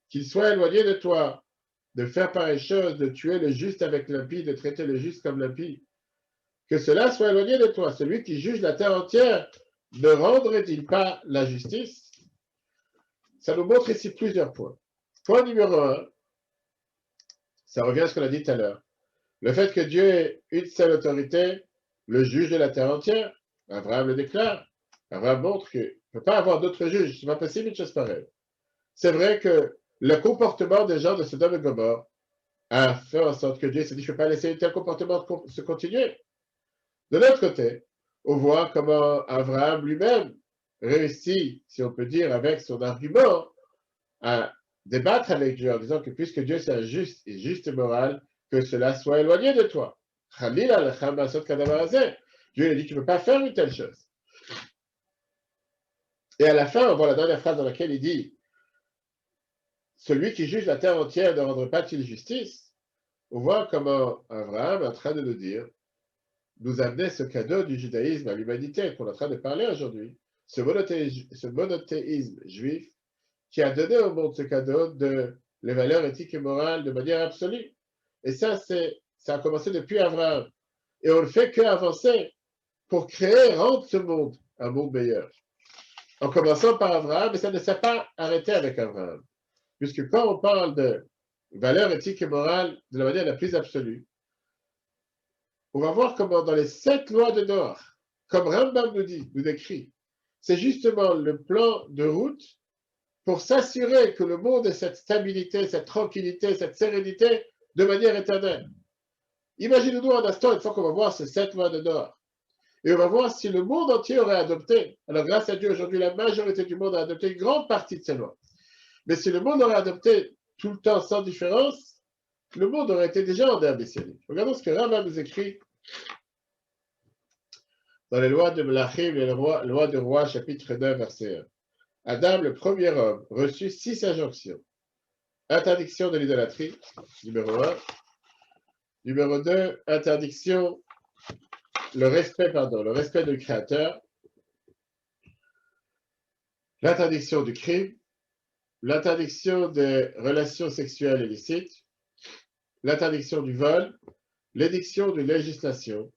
Qu'ils soient éloignés de toi, de faire pareille chose, de tuer le juste avec l'impie, de traiter le juste comme l'impie. Que cela soit éloigné de toi. Celui qui juge la terre entière ne rendrait-il pas la justice? Ça nous montre ici plusieurs points. Point numéro 1, ça revient à ce qu'on a dit tout à l'heure. Le fait que Dieu ait une seule autorité, le juge de la terre entière, Abraham le déclare. Abraham montre qu'il ne peut pas avoir d'autres juges. C'est pas possible une chose pareille. C'est vrai que le comportement des gens de Sodome et Gomorrhe a fait en sorte que Dieu s'est dit, je ne peux pas laisser un tel comportement se continuer. De l'autre côté, on voit comment Abraham lui-même réussi, si on peut dire, avec son argument, à débattre avec Dieu en disant que puisque Dieu c'est un juste et juste et moral, que cela soit éloigné de toi. Dieu lui a dit, tu ne peux pas faire une telle chose. Et à la fin, on voit la dernière phrase dans laquelle il dit, celui qui juge la terre entière ne rendra pas-il justice? On voit comment Abraham est en train de nous dire, nous amener ce cadeau du judaïsme à l'humanité qu'on est en train de parler aujourd'hui, ce monothéisme juif qui a donné au monde ce cadeau de les valeurs éthiques et morales de manière absolue. Et ça a commencé depuis Abraham. Et on ne fait qu'avancer pour créer, rendre ce monde un monde meilleur. En commençant par Abraham, mais ça ne s'est pas arrêté avec Abraham. Puisque quand on parle de valeurs éthiques et morales de la manière la plus absolue, on va voir comment dans les 7 lois de Noah, comme Rambam nous décrit, c'est justement le plan de route pour s'assurer que le monde ait cette stabilité, cette tranquillité, cette sérénité de manière éternelle. Imaginez-nous un instant, une fois qu'on va voir ces 7 lois de Noah, et on va voir si le monde entier aurait adopté. Alors grâce à Dieu, aujourd'hui, la majorité du monde a adopté une grande partie de ces lois. Mais si le monde aurait adopté tout le temps sans différence, le monde aurait été déjà en ère messianique. Regardons ce que Rambam nous écrit dans les lois de Melachim, les lois de roi, chapitre 9, verset 1. Adam, le premier homme, reçut 6 injonctions. Interdiction de l'idolâtrie, numéro 1. Numéro 2, interdiction, le respect du Créateur. L'interdiction du crime. L'interdiction des relations sexuelles illicites. L'interdiction du vol. L'édiction d'une législation.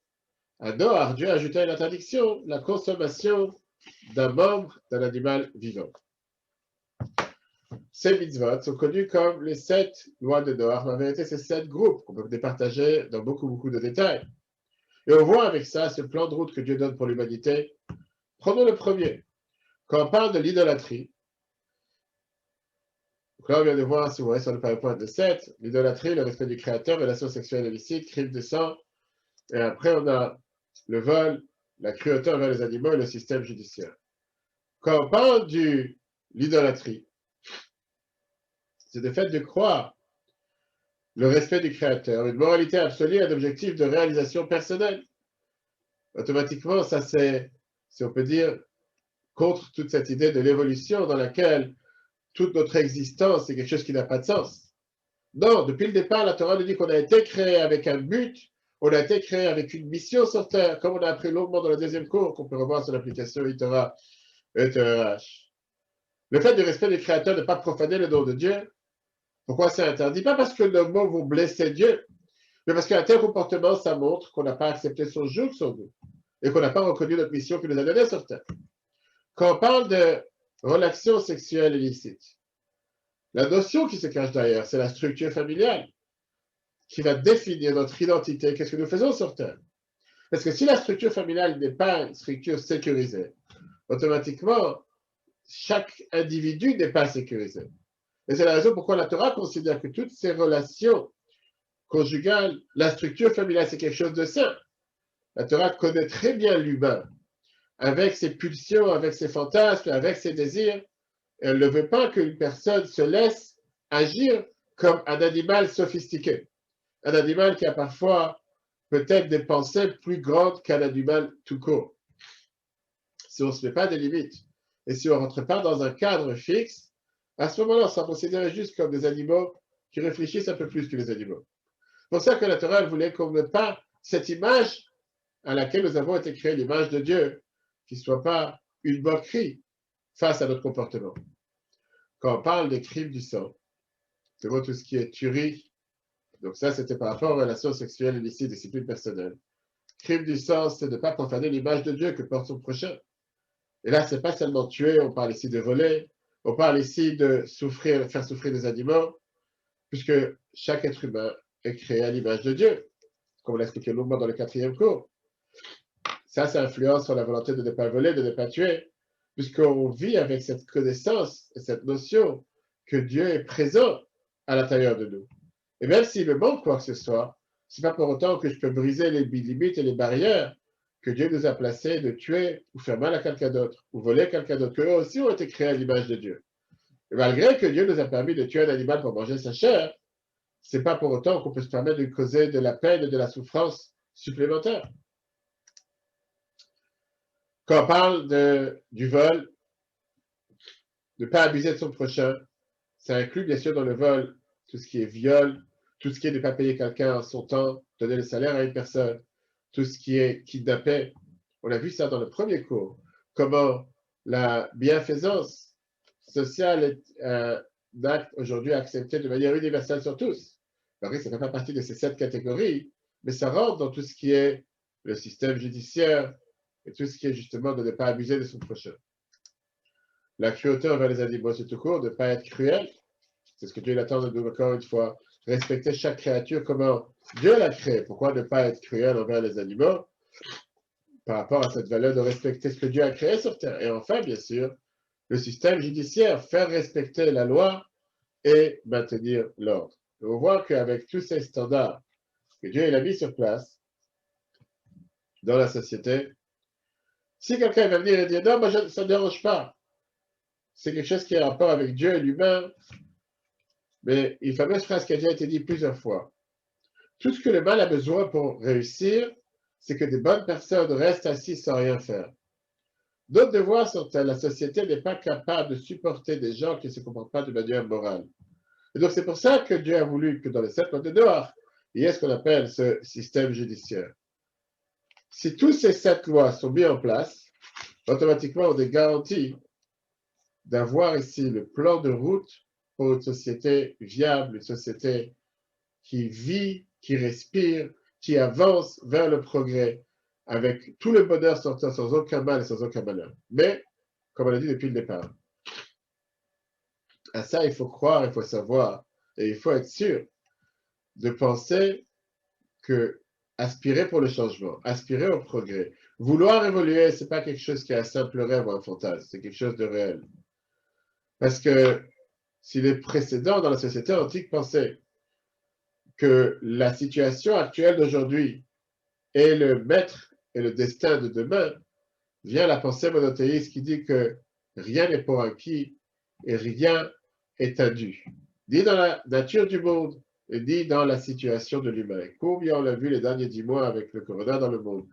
À Noah, Dieu a ajouté une interdiction, la consommation d'un membre d'un animal vivant. Ces mitzvot sont connus comme les 7 lois de Noah. En vérité, c'est 7 groupes qu'on peut départager dans beaucoup de détails. Et on voit avec ça ce plan de route que Dieu donne pour l'humanité. Prenons le premier. Quand on parle de l'idolâtrie, donc là on vient de voir, si vous voyez sur le PowerPoint de 7, l'idolâtrie, le respect du Créateur, relations sexuelles illicites, crime de sang, et après on a le vol, la cruauté envers les animaux et le système judiciaire. Quand on parle de l'idolâtrie, c'est le fait de croire le respect du Créateur, une moralité absolue, un objectif de réalisation personnelle. Automatiquement, ça c'est, si on peut dire, contre toute cette idée de l'évolution dans laquelle toute notre existence est quelque chose qui n'a pas de sens. Non, depuis le départ, la Torah nous dit qu'on a été créé avec un but, on a été créé avec une mission sur Terre, comme on a appris longuement dans le deuxième cours, qu'on peut revoir sur l'application iTorah et TRH. Le fait du respect du Créateur de ne pas profaner le nom de Dieu, pourquoi c'est interdit? Pas parce que nos mots vont blesser Dieu, mais parce qu'un tel comportement, ça montre qu'on n'a pas accepté son joug sur nous et qu'on n'a pas reconnu notre mission qu'il nous a donnée sur Terre. Quand on parle de relations sexuelles illicites, la notion qui se cache derrière, c'est la structure familiale qui va définir notre identité, qu'est-ce que nous faisons sur Terre. Parce que si la structure familiale n'est pas une structure sécurisée, automatiquement, chaque individu n'est pas sécurisé. Et c'est la raison pourquoi la Torah considère que toutes ces relations conjugales, la structure familiale, c'est quelque chose de sain. La Torah connaît très bien l'humain, avec ses pulsions, avec ses fantasmes, avec ses désirs. Et elle ne veut pas qu'une personne se laisse agir comme un animal sophistiqué. Un animal qui a parfois peut-être des pensées plus grandes qu'un animal tout court. Si on ne se met pas des limites et si on ne rentre pas dans un cadre fixe, à ce moment-là, on sera considéré juste comme des animaux qui réfléchissent un peu plus que les animaux. C'est pour ça que la Torah voulait qu'on n'ait pas cette image à laquelle nous avons été créés, l'image de Dieu, qui ne soit pas une moquerie face à notre comportement. Quand on parle des crimes du sang, c'est tout ce qui est tuerie. Donc ça, c'était par rapport aux relations sexuelles illicites, discipline personnelle. Crime du sang, c'est de ne pas profaner l'image de Dieu que porte son prochain. Et là, c'est pas seulement tuer, on parle ici de voler, on parle ici de faire souffrir des animaux, puisque chaque être humain est créé à l'image de Dieu, comme on l'a expliqué longuement dans le 4e cours. Ça influence sur la volonté de ne pas voler, de ne pas tuer, puisqu'on vit avec cette connaissance et cette notion que Dieu est présent à l'intérieur de nous. Et même s'il me manque quoi que ce soit, c'est pas pour autant que je peux briser les limites et les barrières que Dieu nous a placés de tuer ou faire mal à quelqu'un d'autre, ou voler quelqu'un d'autre, qu'eux aussi ont été créés à l'image de Dieu. Et malgré que Dieu nous a permis de tuer un animal pour manger sa chair, ce n'est pas pour autant qu'on peut se permettre de causer de la peine et de la souffrance supplémentaire. Quand on parle du vol, de ne pas abuser de son prochain, ça inclut bien sûr dans le vol tout ce qui est viol, tout ce qui est de ne pas payer quelqu'un en son temps, donner le salaire à une personne, tout ce qui est kidnappé. On a vu ça dans le premier cours, comment la bienfaisance sociale est un acte aujourd'hui accepté de manière universelle sur tous. Alors, ça ne fait pas partie de ces 7 catégories, mais ça rentre dans tout ce qui est le système judiciaire et tout ce qui est justement de ne pas abuser de son prochain. La cruauté envers les animaux, c'est tout court, de ne pas être cruel. C'est ce que Dieu attend de nous encore une fois. Respecter chaque créature comment Dieu l'a créée. Pourquoi ne pas être cruel envers les animaux par rapport à cette valeur de respecter ce que Dieu a créé sur Terre. Et enfin, bien sûr, le système judiciaire, faire respecter la loi et maintenir l'ordre. On voit qu'avec tous ces standards que Dieu a mis sur place dans la société, si quelqu'un va venir et dire non, moi ça ne me dérange pas, c'est quelque chose qui est en rapport avec Dieu et l'humain, mais une fameuse phrase qui a déjà été dite plusieurs fois. Tout ce que le mal a besoin pour réussir, c'est que des bonnes personnes restent assises sans rien faire. D'autres devoirs sont tels, la société n'est pas capable de supporter des gens qui ne se comportent pas de manière morale. Et donc c'est pour ça que Dieu a voulu que dans les 7 lois de Noach, il y ait ce qu'on appelle ce système judiciaire. Si toutes ces 7 lois sont mises en place, automatiquement on est garanti d'avoir ici le plan de route pour une société viable, une société qui vit, qui respire, qui avance vers le progrès, avec tout le bonheur sortant sans aucun mal et sans aucun malheur. Mais, comme on l'a dit depuis le départ, à ça il faut croire, il faut savoir, et il faut être sûr de penser que aspirer pour le changement, aspirer au progrès, vouloir évoluer, ce n'est pas quelque chose qui est un simple rêve ou un fantasme, c'est quelque chose de réel. Parce que si les précédents dans la société antique pensaient que la situation actuelle d'aujourd'hui est le maître et le destin de demain, vient la pensée monothéiste qui dit que rien n'est pour acquis et rien est indu. Dit dans la nature du monde et dit dans la situation de l'humain. Combien on l'a vu les derniers 10 mois avec le corona dans le monde.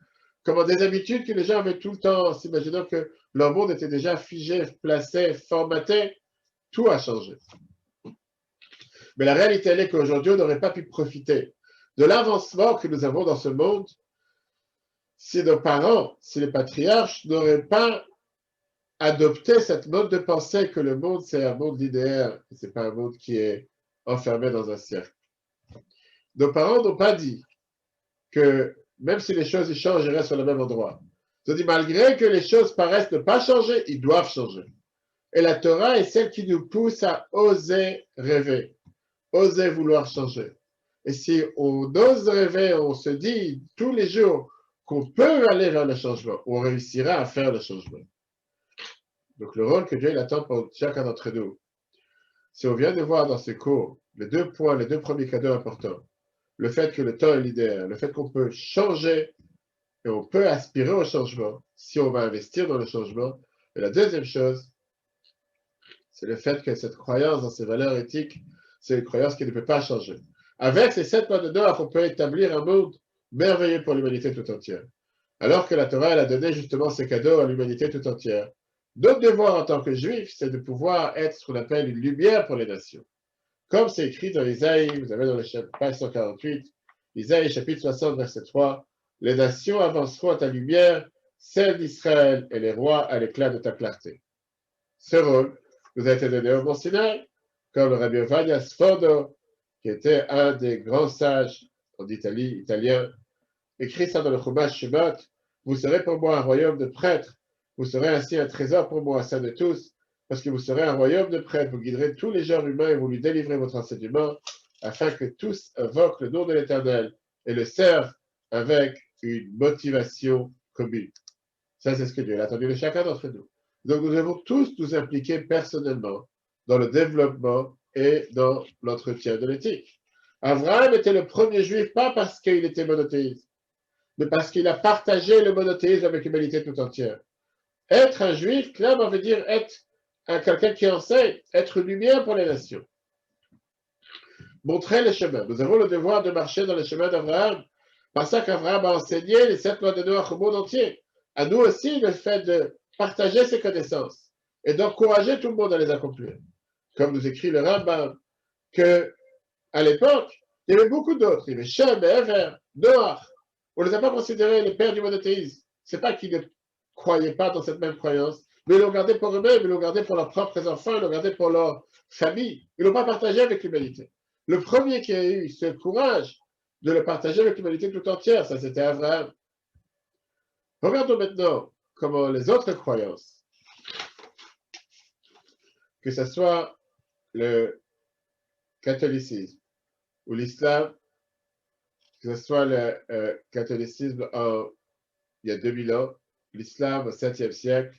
Comment des habitudes que les gens avaient tout le temps, en s'imaginant que leur monde était déjà figé, placé, formaté, tout a changé. Mais la réalité, elle est qu'aujourd'hui, on n'aurait pas pu profiter de l'avancement que nous avons dans ce monde si nos parents, si les patriarches n'auraient pas adopté cette mode de pensée que le monde, c'est un monde linéaire, ce n'est pas un monde qui est enfermé dans un cercle. Nos parents n'ont pas dit que même si les choses changent, ils restent sur le même endroit. Ils ont dit malgré que les choses paraissent ne pas changer, ils doivent changer. Et la Torah est celle qui nous pousse à oser rêver, oser vouloir changer. Et si on ose rêver, on se dit tous les jours qu'on peut aller vers le changement, on réussira à faire le changement. Donc le rôle que Dieu attend pour chacun d'entre nous, si on vient de voir dans ce cours les 2 points, les 2 premiers cadeaux importants, le fait que le temps est l'idéal, le fait qu'on peut changer et on peut aspirer au changement si on va investir dans le changement. Et la deuxième chose, c'est le fait que cette croyance dans ces valeurs éthiques, c'est une croyance qui ne peut pas changer. Avec ces 7 points de Noach, on peut établir un monde merveilleux pour l'humanité tout entière. Alors que la Torah, elle a donné justement ces cadeaux à l'humanité tout entière. Notre devoir en tant que juifs, c'est de pouvoir être ce qu'on appelle une lumière pour les nations. Comme c'est écrit dans Isaïe, vous avez dans la page 148, Isaïe chapitre 60, verset 3, les nations avanceront à ta lumière, celle d'Israël et les rois à l'éclat de ta clarté. Ce rôle nous a été donné au Mont Sinaï, comme le Rabbi Ovadia Sfordo, qui était un des grands sages en Italie, italien, écrit ça dans le Chumash Shemot, vous serez pour moi un royaume de prêtres, vous serez ainsi un trésor pour moi, saint de tous, parce que vous serez un royaume de prêtres, vous guiderez tous les genres humains et vous lui délivrez votre enseignement, afin que tous invoquent le nom de l'Éternel et le servent avec une motivation commune. Ça, c'est ce que Dieu a attendu de chacun d'entre nous. Donc, nous devons tous nous impliquer personnellement dans le développement et dans l'entretien de l'éthique. Abraham était le premier juif, pas parce qu'il était monothéiste, mais parce qu'il a partagé le monothéisme avec l'humanité tout entière. Être un juif, clairement, veut dire être quelqu'un qui enseigne, être une lumière pour les nations. Montrer le chemin. Nous avons le devoir de marcher dans le chemin d'Abraham, parce qu'Abraham a enseigné les 7 lois de Noach au monde entier. À nous aussi, le fait de partager ses connaissances et d'encourager tout le monde à les accomplir. Comme nous écrit le Rambam, que à l'époque, il y avait beaucoup d'autres. Il y avait Shem, Ever, Noach. On ne les a pas considérés les pères du monothéisme. Ce n'est pas qu'ils ne croyaient pas dans cette même croyance, mais ils l'ont gardé pour eux-mêmes, ils l'ont gardé pour leurs propres enfants, ils l'ont gardé pour leur famille. Ils ne l'ont pas partagé avec l'humanité. Le premier qui a eu ce courage de le partager avec l'humanité tout entière, ça c'était Abraham. Regardons maintenant comment les autres croyances, que ce soit le catholicisme ou l'islam, que ce soit le catholicisme il y a 2000 ans, l'islam au 7e siècle,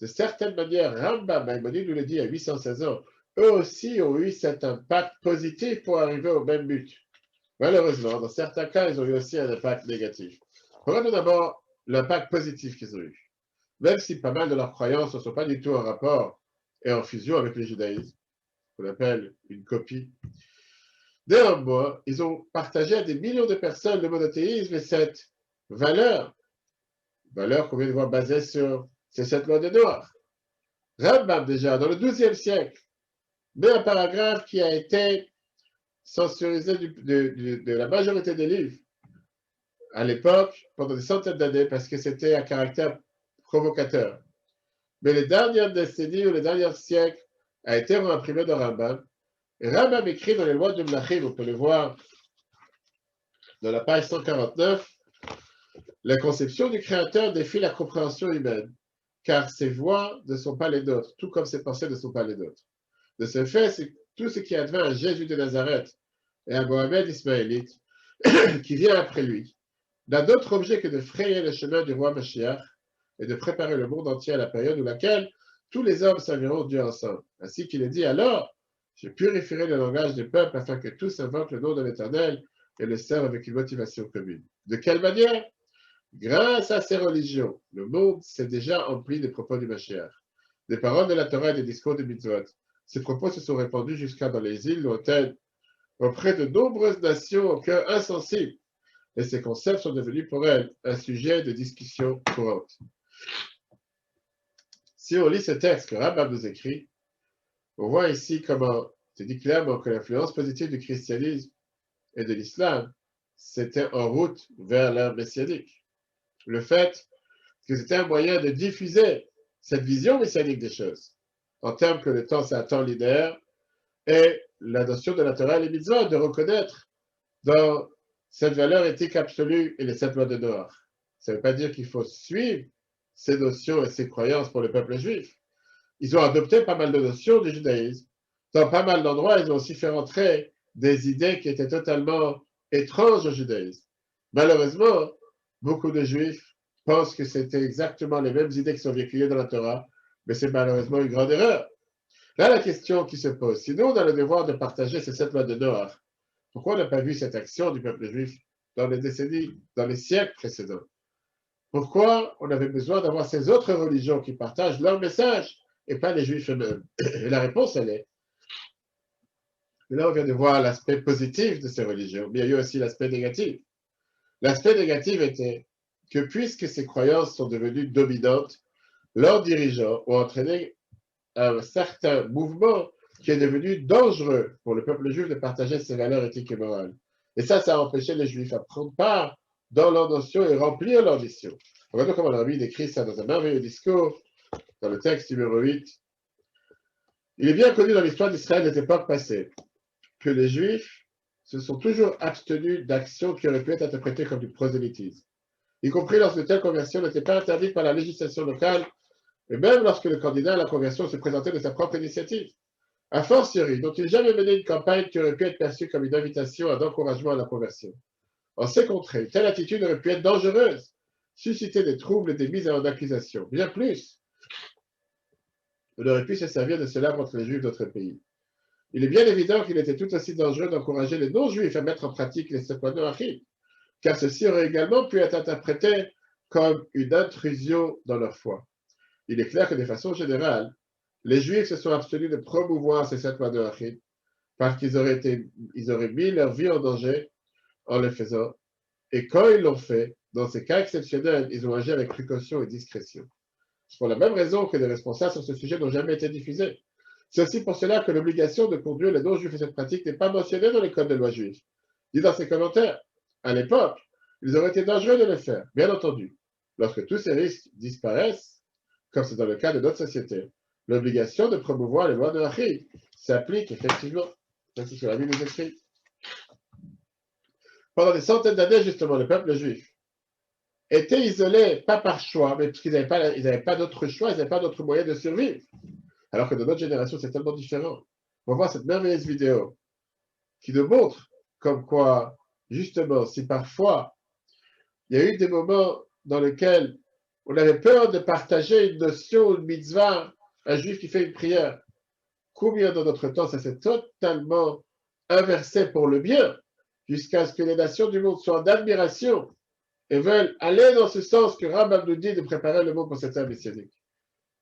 de certaines manières, Rambam, Maïmonide nous le dit, il y a 816 ans, eux aussi ont eu cet impact positif pour arriver au même but. Malheureusement, dans certains cas, ils ont eu aussi un impact négatif. Regardons d'abord l'impact positif qu'ils ont eu. Même si pas mal de leurs croyances ne sont pas du tout en rapport et en fusion avec le judaïsme, qu'on appelle une copie, néanmoins, ils ont partagé à des millions de personnes le monothéisme et cette valeur qu'on vient de voir basée sur ces 7 lois de Noach. Rambam, déjà, dans le XIIe siècle, met un paragraphe qui a été censurisé de la majorité des livres à l'époque, pendant des centaines d'années, parce que c'était à caractère provocateur. Mais les dernières décennies ou les derniers siècles a été réimprimé dans Rambam. Et Rambam écrit dans les lois de Mlachim, on peut le voir dans la page 149, la conception du Créateur défie la compréhension humaine, car ses voix ne sont pas les nôtres, tout comme ses pensées ne sont pas les nôtres. De ce fait, c'est tout ce qui advint à Jésus de Nazareth et à Mohamed Ismaélite, qui vient après lui, n'a d'autre objet que de frayer le chemin du roi Mashiach et de préparer le monde entier à la période où laquelle tous les hommes serviront Dieu ensemble. Ainsi qu'il est dit, alors, je purifierai le langage des peuples afin que tous invoquent le nom de l'Éternel et le servent avec une motivation commune. De quelle manière? Grâce à ces religions, le monde s'est déjà empli des propos du Mashiach, des paroles de la Torah et des discours de Mitzvot. Ces propos se sont répandus jusqu'à dans les îles lointaines, auprès de nombreuses nations au cœur insensible, et ces concepts sont devenus pour elles un sujet de discussion courante. Si on lit ce texte que Rambam nous écrit, on voit ici comment c'est dit clairement que l'influence positive du christianisme et de l'islam, c'était en route vers l'ère messianique. Le fait que c'était un moyen de diffuser cette vision messianique des choses, en termes que le temps c'est un temps linéaire, et la notion de la Torah et les mitzvot, de reconnaître dans cette valeur éthique absolue et les 7 lois de Noach. Ça ne veut pas dire qu'il faut suivre ces notions et ces croyances pour le peuple juif. Ils ont adopté pas mal de notions du judaïsme. Dans pas mal d'endroits, ils ont aussi fait rentrer des idées qui étaient totalement étranges au judaïsme. Malheureusement, beaucoup de juifs pensent que c'était exactement les mêmes idées qui sont véhiculées dans la Torah, mais c'est malheureusement une grande erreur. Là, la question qui se pose, si nous, on a le devoir de partager ces 7 lois de Noach, pourquoi on n'a pas vu cette action du peuple juif dans les décennies, dans les siècles précédents? Pourquoi on avait besoin d'avoir ces autres religions qui partagent leur message et pas les juifs eux-mêmes? Et la réponse, elle est, et là on vient de voir l'aspect positif de ces religions, mais il y a eu aussi l'aspect négatif. L'aspect négatif était que puisque ces croyances sont devenues dominantes, leurs dirigeants ont entraîné un certain mouvement qui est devenu dangereux pour le peuple juif de partager ses valeurs éthiques et morales. Et ça a empêché les juifs à prendre part dans leurs notions et remplir leur mission. Regardons comment le Rabbi décrit ça dans un merveilleux discours, dans le texte numéro 8. Il est bien connu dans l'histoire d'Israël des époques passées que les juifs se sont toujours abstenus d'actions qui auraient pu être interprétées comme du prosélytisme, y compris lorsque de telles conversions n'étaient pas interdites par la législation locale, et même lorsque le candidat à la conversion se présentait de sa propre initiative. A fortiori, n'ont-ils jamais mené une campagne qui aurait pu être perçue comme une invitation à d'encouragement à la conversion? En ces contrées, telle attitude aurait pu être dangereuse, susciter des troubles et des mises en accusation. Bien plus, on aurait pu se servir de cela contre les juifs d'autres pays. Il est bien évident qu'il était tout aussi dangereux d'encourager les non-juifs à mettre en pratique les sequoias noachim. car ceci aurait également pu être interprété comme une intrusion dans leur foi. Il est clair que de façon générale, les Juifs se sont abstenus de promouvoir ces 7 lois de Achid, parce qu'ils auraient mis leur vie en danger en le faisant, et quand ils l'ont fait, dans ces cas exceptionnels, ils ont agi avec précaution et discrétion. C'est pour la même raison que les responsables sur ce sujet n'ont jamais été diffusés. C'est aussi pour cela que l'obligation de conduire les non-juifs à cette pratique n'est pas mentionnée dans les codes de loi juifs. Dit dans ses commentaires, à l'époque, il aurait été dangereux de le faire, bien entendu. Lorsque tous ces risques disparaissent, comme c'est dans le cas de notre société, l'obligation de promouvoir les lois de Achid s'applique effectivement. C'est ce que la Bible nous écrit. Pendant des centaines d'années, justement, le peuple juif était isolé, pas par choix, mais parce qu'ils n'avaient pas d'autre choix, ils n'avaient pas d'autre moyen de survivre. Alors que dans notre génération, c'est tellement différent. On va voir cette merveilleuse vidéo qui nous montre comme quoi, justement, si parfois il y a eu des moments dans lesquels on avait peur de partager une notion, une mitzvah, un juif qui fait une prière, combien dans notre temps ça s'est totalement inversé pour le bien, jusqu'à ce que les nations du monde soient en admiration et veulent aller dans ce sens que Rambam nous dit de préparer le monde pour cette ère messianique.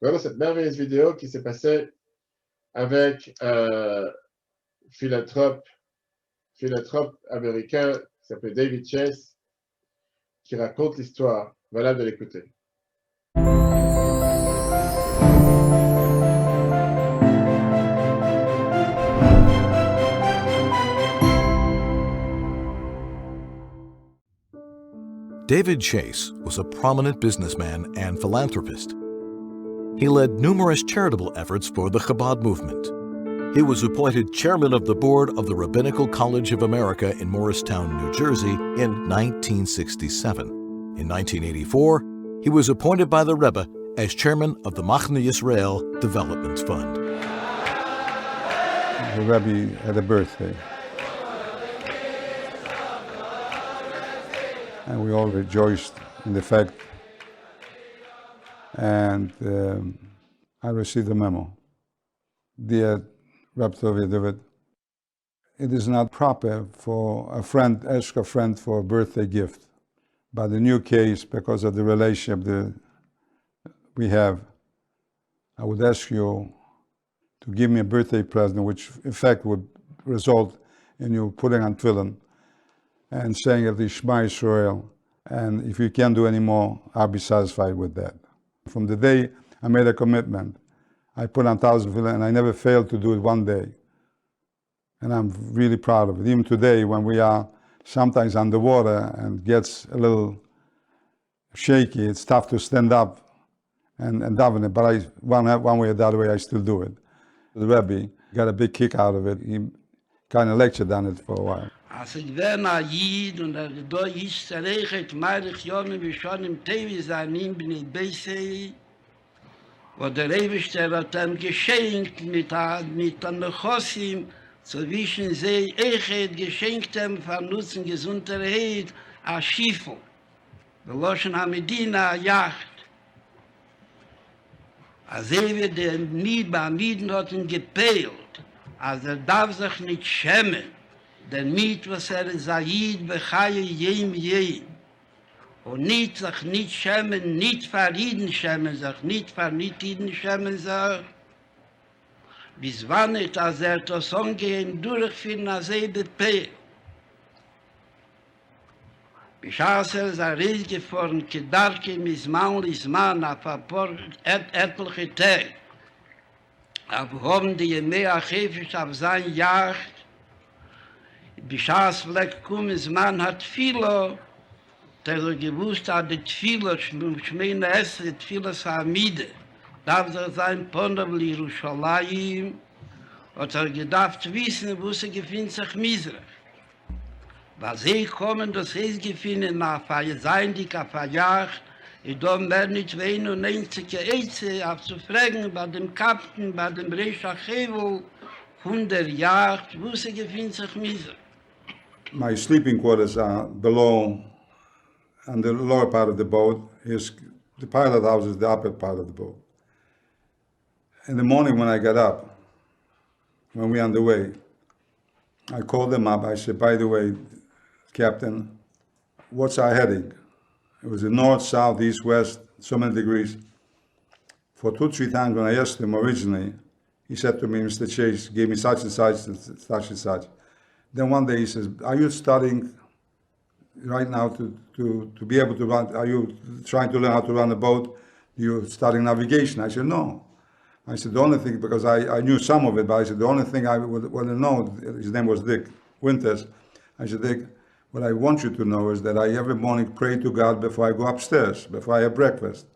Voilà cette merveilleuse vidéo qui s'est passée avec un philanthrope américain qui s'appelle David Chase, qui raconte l'histoire. Voilà de l'écouter. David Chase was a prominent businessman and philanthropist. He led numerous charitable efforts for the Chabad movement. He was appointed chairman of the board of the Rabbinical College of America in Morristown, New Jersey in 1967. In 1984, he was appointed by the Rebbe as chairman of the Machne Yisrael Development Fund. The Rebbe had a birthday. And we all rejoiced in the fact. And I received a memo. Dear Reb Tovia David, it is not proper for a friend, ask a friend for a birthday gift. But in your case, because of the relationship that we have, I would ask you to give me a birthday present, which in fact would result in you putting on tefillin and saying at the Shema Yisrael. And if you can't do any more, I'll be satisfied with that. From the day I made a commitment, I put on 1,000 tefillin, and I never failed to do it one day. And I'm really proud of it. Even today, when we are sometimes underwater and gets a little shaky, it's tough to stand up and daven it, but one way or the other way, I still do it. The Rebbe got a big kick out of it. He kind of lectured on it for a while. Als ich wäre ein Jid und da ist zerrechtet, mehrlich Jahre wie schon im Tevi sein, ihm bin ich besser, wo der Ewigster hat ihm geschenkt mit einem Chosim, zwischen sie Echet geschenkt ihm von Nutzen Gesundheit, a Schiffel. Wir loschen am Medina, a Yacht. Als wird der Mied bei Mieden hat ihn gepeilt, als darf sich nicht schämen, der Miet, was Said bechaye jem jem. Und nicht sich nicht schämen, nicht für Iden schämen sich, nicht für nicht Iden schämen sich. Bis wann ist das Angehen durchführen, als bepeilt. Bis sei Reis gefahren, Kedarke Misman, auf ein paar etliche Tage. Aber haben die Jemea Chefisch auf sein Yacht, Bishas vielleicht kommen, man hat viele, der gewusst hat, die viele, Schmeine Esre, die viele Samide, darf sein Pondam Yerushalayim, hat gedacht wissen, wo sie gefühlt sich Misrach. Weil sie kommen, das ist gefühlt nach sein, die Kafayach, ich darf mir nicht wen und einzige Eize aufzufragen, bei dem Kapitän, bei dem Reisha Chevel, von der Yacht, wo sie gefühlt sich Misrach. My sleeping quarters are below, on the lower part of the boat. The pilot house is the upper part of the boat. In the morning when I got up, when we're on the way, I called them up. I said, by the way, Captain, what's our heading? It was the north, south, east, west, so many degrees. For 2-3 times when I asked him originally, he said to me, Mr. Chase, gave me such and such and such and such. Then one day he says, are you studying right now to be able to run? Are you trying to learn how to run a boat? You're studying navigation? I said, no. I said, the only thing, because I knew some of it, but I said, the only thing I would want to know, his name was Dick Winters. I said, Dick, what I want you to know is that I every morning pray to God before I go upstairs, before I have breakfast.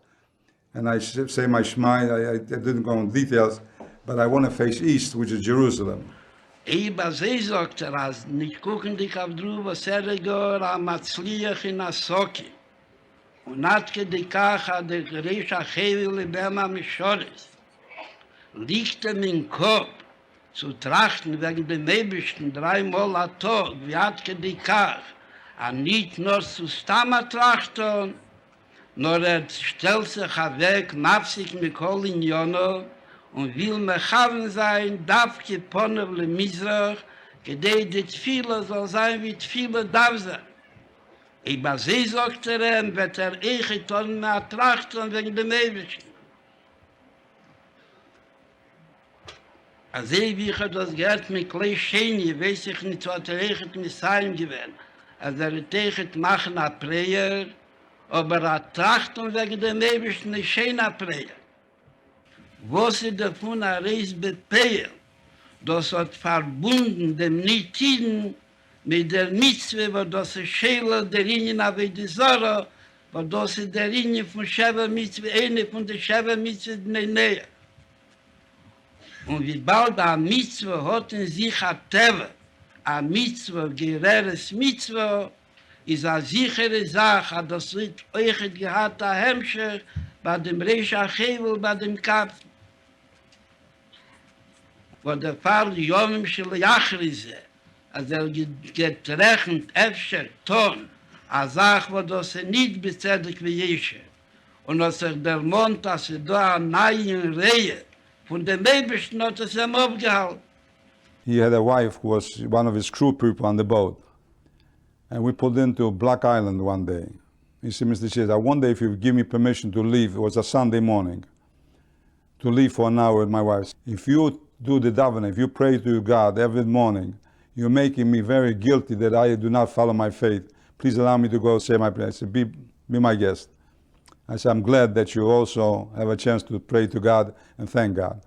And I say my Shema, I didn't go in details, but I want to face east, which is Jerusalem. Über sie sagt als nicht gucken dich auf drüber, Sergor am Matzliach in Asoki. Und hat gedikach hat der Gerecha Chevil Bema Mishoris. Liegt ihm im Kopf, zu trachten wegen dem Ebersten 3 Mal am Tag, wie hat gedikach, und nicht nur zu Stammer trachten, nur stellt sich weg, mafsig mit Kolin Jono, und will mechaven sein, darf geponnen le Mizrach, gedei die Tfile soll sein, wie Tfile darf sein. Über sie sagt wird getan mehr trachten wegen dem Ebersten. Also wie ich das gehört mit Klei Sheni, weiß ich nicht, was mit Saim gewesen. Also machen a Prayer, aber trachten wegen dem Ebersten ist schöner Prayer. Was sie davon a Reis bepeil, das hat verbunden dem Nitiden mit der Mitzwe, wo das ist Schäler der Linien Avedizora, wo das ist der Linie von Sheva Mitzwe, eine von der Sheva Mitzwe in der Nähe. Und wie bald a Mitzwe hat in sich a Teve, a Mitzwe, gereres Mitzwe, ist a sichere Sache, das wird euch gehad a Hemmscher, bei dem Reisha Chevel, bei dem Kapf. Wo der Fall Yomim shel Yachrize, als getrechnet Efscher Ton, a Sach, wo das nicht bezedek wie Jesche. Und als der Mond, dass da eine neue Reihe von dem Ebersten hat es ihm aufgehalten. He had a wife who was one of his crew people on the boat. And we pulled into Black Island one day. He said, Mr. Chase, I wonder if you would give me permission to leave. It was a Sunday morning. To leave for an hour with my wife. If you do the davening, if you pray to God every morning, you're making me very guilty that I do not follow my faith. Please allow me to go say my prayer. I said, be my guest. I said, I'm glad that you also have a chance to pray to God and thank God.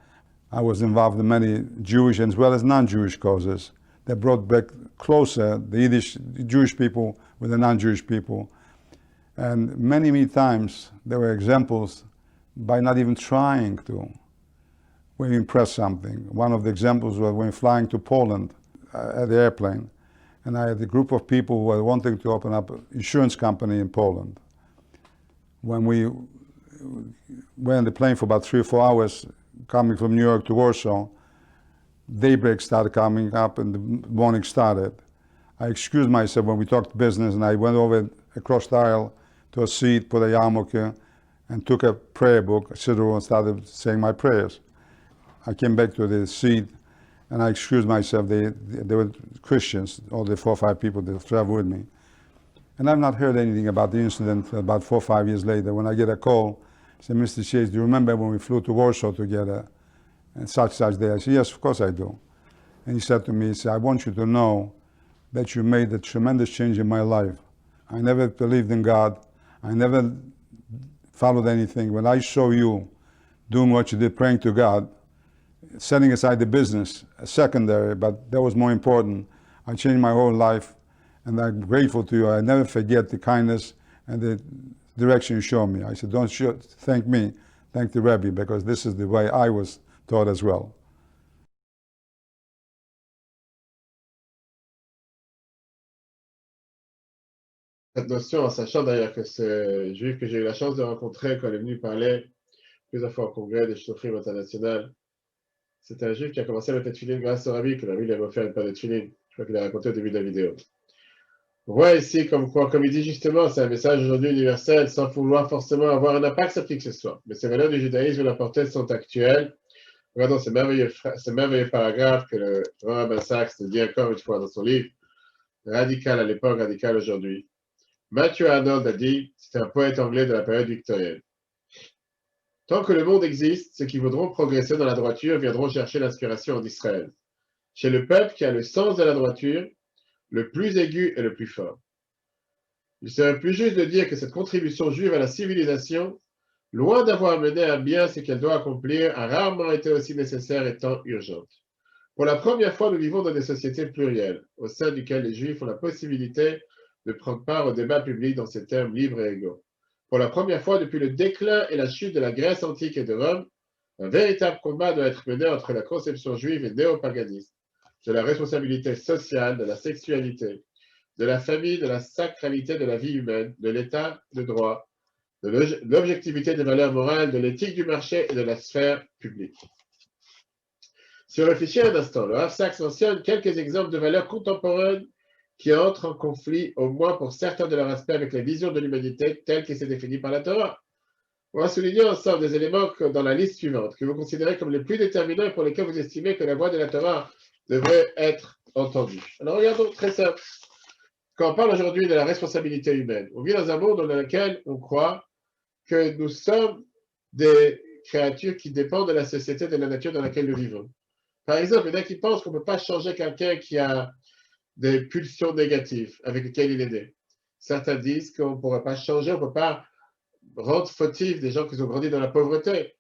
I was involved in many Jewish as well as non-Jewish causes that brought back closer the Yiddish Jewish people with the non-Jewish people. And many, many times there were examples by not even trying to, when you impress something. One of the examples was when flying to Poland at the airplane, and I had a group of people who were wanting to open up an insurance company in Poland. When we were on the plane for about 3 or 4 hours, coming from New York to Warsaw, daybreak started coming up and the morning started. I excused myself when we talked business, and I went over across the aisle to a seat, put a yarmulke, and took a prayer book, siddur, and started saying my prayers. I came back to the seat, and I excused myself. They were Christians, all the 4 or 5 people that traveled with me. And I've not heard anything about the incident about 4 or 5 years later. When I get a call, I say, Mr. Chase, do you remember when we flew to Warsaw together and such day? I said, yes, of course I do. And he said to me, he said, I want you to know that you made a tremendous change in my life. I never believed in God. I never followed anything. When I saw you doing what you did, praying to God, setting aside the business, secondary, but that was more important. I changed my whole life, and I'm grateful to you. I never forget the kindness and the direction you showed me. I said, don't thank me, thank the Rebbe, because this is the way I was taught as well. Cette notion, en sachant d'ailleurs que ce juif que j'ai eu la chance de rencontrer quand il est venu parler plusieurs fois au congrès des Shluchim international, c'est un juif qui a commencé à mettre tefilin grâce au Rabbi, que le Rabbi lui avait offert une paire de tefilin. Je crois qu'il a raconté au début de la vidéo. On voit ici comme quoi, comme il dit justement, c'est un message aujourd'hui universel, sans vouloir forcément avoir un impact sur qui que ce soit. Mais ces valeurs du judaïsme et la portée sont actuelles. Regardons ces merveilleux paragraphes que le Rabbi Sachs dit encore une fois dans son livre, radical à l'époque, radical aujourd'hui. Matthew Arnold a dit, c'est un poète anglais de la période victorienne. Tant que le monde existe, ceux qui voudront progresser dans la droiture viendront chercher l'inspiration en Israël, chez le peuple qui a le sens de la droiture, le plus aigu et le plus fort. Il serait plus juste de dire que cette contribution juive à la civilisation, loin d'avoir mené à bien ce qu'elle doit accomplir, a rarement été aussi nécessaire et tant urgente. Pour la première fois, nous vivons dans des sociétés plurielles, au sein duquel les Juifs ont la possibilité de prendre part au débat public dans ces termes libres et égaux. Pour la première fois depuis le déclin et la chute de la Grèce antique et de Rome, un véritable combat doit être mené entre la conception juive et néopaganisme, de la responsabilité sociale, de la sexualité, de la famille, de la sacralité de la vie humaine, de l'état de droit, de l'objectivité des valeurs morales, de l'éthique du marché et de la sphère publique. Si on réfléchit un instant, le Rav Sachs mentionne quelques exemples de valeurs contemporaines qui entrent en conflit, au moins pour certains de leur aspect, avec la vision de l'humanité telle qu'elle s'est définie par la Torah. On va souligner ensemble des éléments dans la liste suivante, que vous considérez comme les plus déterminants et pour lesquels vous estimez que la voix de la Torah devrait être entendue. Alors regardons, très simple. Quand on parle aujourd'hui de la responsabilité humaine, on vit dans un monde dans lequel on croit que nous sommes des créatures qui dépendent de la société, de la nature dans laquelle nous vivons. Par exemple, il y en a qui pensent qu'on ne peut pas changer quelqu'un qui a des pulsions négatives avec lesquelles il est né. Certains disent qu'on ne pourrait pas changer, on ne peut pas rendre fautifs des gens qui ont grandi dans la pauvreté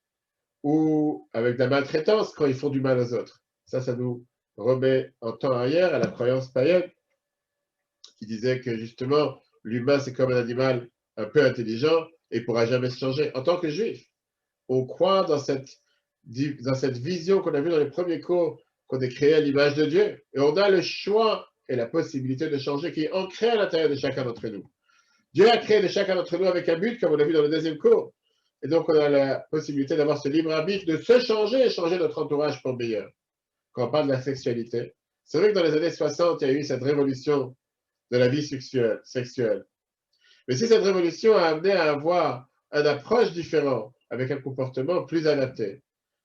ou avec de la maltraitance quand ils font du mal aux autres. Ça nous remet en temps arrière à la croyance païenne qui disait que justement, l'humain, c'est comme un animal un peu intelligent et ne pourra jamais se changer. En tant que juif, on croit dans cette vision qu'on a vue dans les premiers cours, qu'on est créé à l'image de Dieu. Et on a le choix et la possibilité de changer qui est ancrée à l'intérieur de chacun d'entre nous. Dieu a créé de chacun d'entre nous avec un but, comme on a vu dans le deuxième cours. Et donc, on a la possibilité d'avoir ce libre arbitre, de se changer et changer notre entourage pour le meilleur. Quand on parle de la sexualité, c'est vrai que dans les années 60, il y a eu cette révolution de la vie sexuelle. Mais si cette révolution a amené à avoir une approche différente, avec un comportement plus adapté,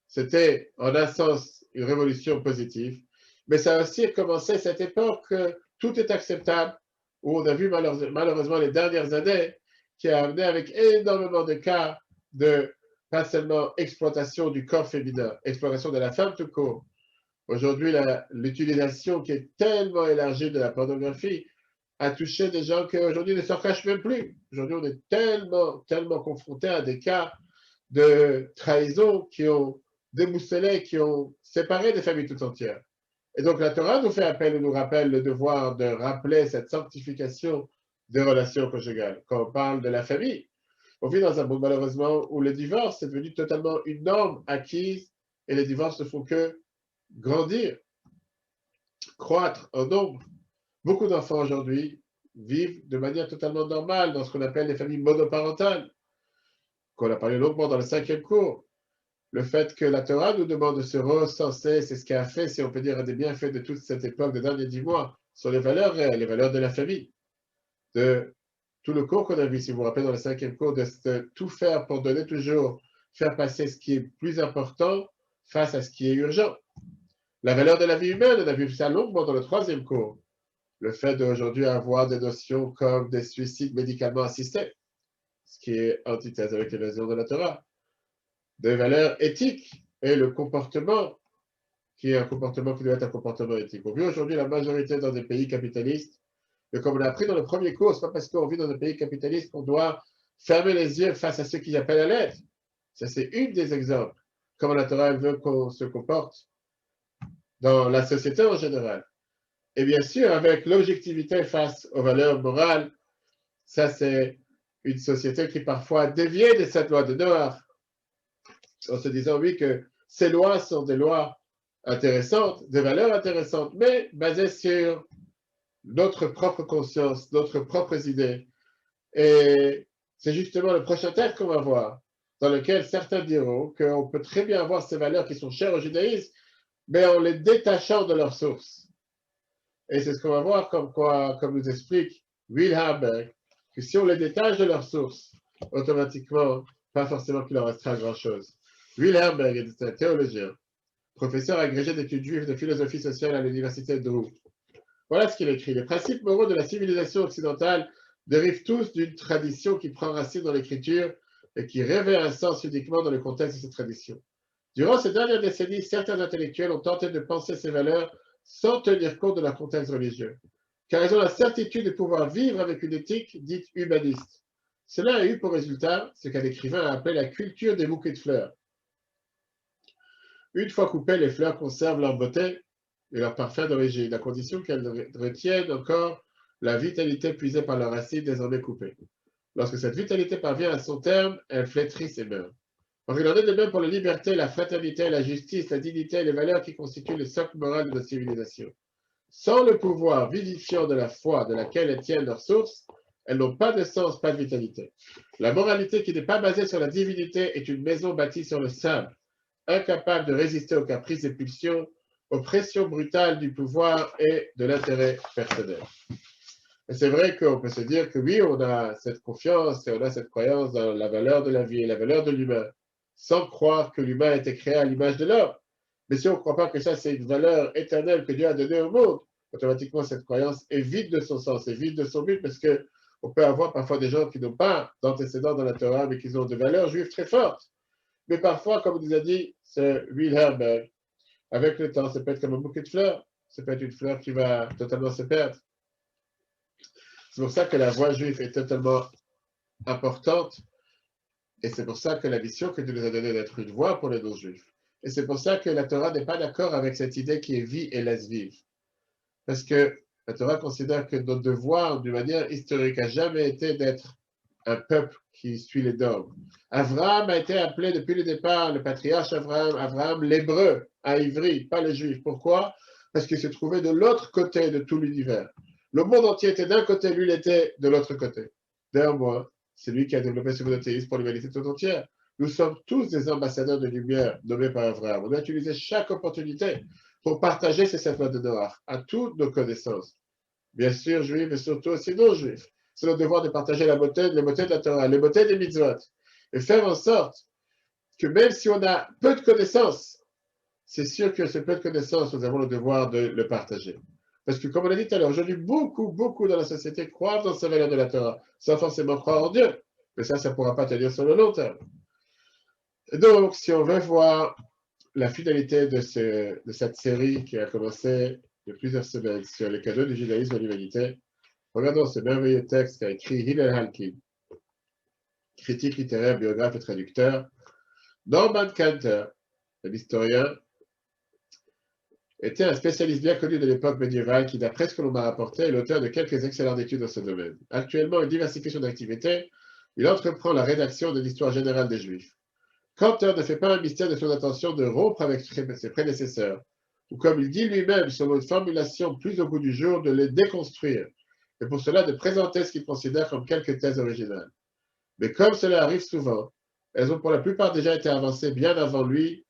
c'était en un sens une révolution positive, mais ça a aussi commencé cette époque que tout est acceptable, où on a vu malheureusement les dernières années, qui a amené avec énormément de cas de pas seulement exploitation du corps féminin, exploitation de la femme tout court. Aujourd'hui, l'utilisation qui est tellement élargie de la pornographie a touché des gens qui aujourd'hui ne s'en cachent même plus. Aujourd'hui, on est tellement confronté à des cas de trahison qui ont déboussolé, qui ont séparé des familles tout entières. Et donc la Torah nous fait appel et nous rappelle le devoir de rappeler cette sanctification des relations conjugales. Quand on parle de la famille, on vit dans un monde malheureusement où le divorce est devenu totalement une norme acquise et les divorces ne font que grandir, croître en nombre. Beaucoup d'enfants aujourd'hui vivent de manière totalement normale dans ce qu'on appelle les familles monoparentales, qu'on a parlé longuement dans le 5e cours. Le fait que la Torah nous demande de se recenser, c'est ce qui a fait, si on peut dire, un des bienfaits de toute cette époque des derniers 10 mois, sur les valeurs réelles, les valeurs de la famille. De tout le cours qu'on a vu, si vous vous rappelez dans le 5e cours, de tout faire pour donner toujours, faire passer ce qui est plus important face à ce qui est urgent. La valeur de la vie humaine, on a vu ça longuement dans le 3e cours. Le fait d'aujourd'hui avoir des notions comme des suicides médicalement assistés, ce qui est antithèse avec les visions de la Torah. Des valeurs éthiques et le comportement, qui est un comportement qui doit être un comportement éthique. On vit aujourd'hui la majorité dans des pays capitalistes, et comme on l'a appris dans le premier cours, ce n'est pas parce qu'on vit dans un pays capitaliste qu'on doit fermer les yeux face à ceux qui appellent à l'aide. Ça, c'est une des exemples, comment la Torah veut qu'on se comporte dans la société en général. Et bien sûr, avec l'objectivité face aux valeurs morales, ça, c'est une société qui parfois dévie de cette loi de Noah, en se disant, oui, que ces lois sont des lois intéressantes, des valeurs intéressantes, mais basées sur notre propre conscience, notre propres idées. Et c'est justement le prochain texte qu'on va voir, dans lequel certains diront qu'on peut très bien avoir ces valeurs qui sont chères au judaïsme, mais en les détachant de leur source. Et c'est ce qu'on va voir comme nous explique Will Harberg, que si on les détache de leur source, automatiquement, pas forcément qu'il en restera grand-chose. Will Harberg est un théologien, professeur agrégé d'études juives de philosophie sociale à l'université de Drew. Voilà ce qu'il écrit. Les principes moraux de la civilisation occidentale dérivent tous d'une tradition qui prend racine dans l'écriture et qui revêt un sens uniquement dans le contexte de cette tradition. Durant ces dernières décennies, certains intellectuels ont tenté de penser ces valeurs sans tenir compte de leur contexte religieux, car ils ont la certitude de pouvoir vivre avec une éthique dite humaniste. Cela a eu pour résultat ce qu'un écrivain a appelé la culture des bouquets de fleurs. Une fois coupées, les fleurs conservent leur beauté et leur parfum d'origine, à condition qu'elles retiennent encore la vitalité puisée par leurs racines désormais coupées. Lorsque cette vitalité parvient à son terme, elle flétrit et meurt. Or, il en est de même pour la liberté, la fraternité, la justice, la dignité et les valeurs qui constituent le socle moral de notre civilisation. Sans le pouvoir vivifiant de la foi de laquelle elles tiennent leur source, elles n'ont pas de sens, pas de vitalité. La moralité qui n'est pas basée sur la divinité est une maison bâtie sur le sable, incapable de résister aux caprices et pulsions, aux pressions brutales du pouvoir et de l'intérêt personnel. Et c'est vrai qu'on peut se dire que oui, on a cette confiance et on a cette croyance dans la valeur de la vie et la valeur de l'humain, sans croire que l'humain a été créé à l'image de l'homme. Mais si on ne croit pas que ça, c'est une valeur éternelle que Dieu a donnée au monde, automatiquement, cette croyance est vide de son sens, est vide de son but, parce qu'on peut avoir parfois des gens qui n'ont pas d'antécédents dans la Torah, mais qui ont des valeurs juives très fortes. Mais parfois, comme nous a dit ce Will Herberg, avec le temps, ça peut être comme un bouquet de fleurs, ça peut être une fleur qui va totalement se perdre. C'est pour ça que la voix juive est totalement importante, et c'est pour ça que la mission que Dieu nous a donnée d'être une voix pour les non-juifs. Et c'est pour ça que la Torah n'est pas d'accord avec cette idée qui est vie et laisse vivre. Parce que la Torah considère que notre devoir, d'une manière historique, n'a jamais été d'être un peuple qui suit les dogmes. Abraham a été appelé depuis le départ, le patriarche Abraham l'hébreu, à Ivry, pas les juifs. Pourquoi? Parce qu'il se trouvait de l'autre côté de tout l'univers. Le monde entier était d'un côté, lui, il était de l'autre côté. D'ailleurs, moi, c'est lui qui a développé ce monothéisme pour l'humanité tout entière. Nous sommes tous des ambassadeurs de lumière nommés par Abraham. On a utilisé chaque opportunité pour partager ces 7 lois de Noach à toutes nos connaissances. Bien sûr, juifs, mais surtout aussi non-juifs. C'est notre devoir de partager les beautés de la Torah, les beautés des mitzvot, et faire en sorte que même si on a peu de connaissances, c'est sûr que ce peu de connaissances, nous avons le devoir de le partager. Parce que, comme on l'a dit tout à l'heure, aujourd'hui, beaucoup dans la société croient dans ces valeurs de la Torah, sans forcément croire en Dieu. Mais ça ne pourra pas tenir sur le long terme. Et donc, si on veut voir la finalité de cette série qui a commencé il y a plusieurs semaines sur les cadeaux du judaïsme à l'humanité, regardons ce merveilleux texte qu'a écrit Hillel Halkin, critique littéraire, biographe et traducteur. Norman Cantor, l'historien, était un spécialiste bien connu de l'époque médiévale qui, d'après ce que l'on m'a rapporté, est l'auteur de quelques excellentes études dans ce domaine. Actuellement, il diversifie son activité. Il entreprend la rédaction de l'histoire générale des Juifs. Cantor ne fait pas un mystère de son intention de rompre avec ses prédécesseurs, ou comme il dit lui-même, selon une formulation plus au goût du jour, de les déconstruire, et pour cela de présenter ce qu'il considère comme quelques thèses originales. Mais comme cela arrive souvent, elles ont pour la plupart déjà été avancées bien avant lui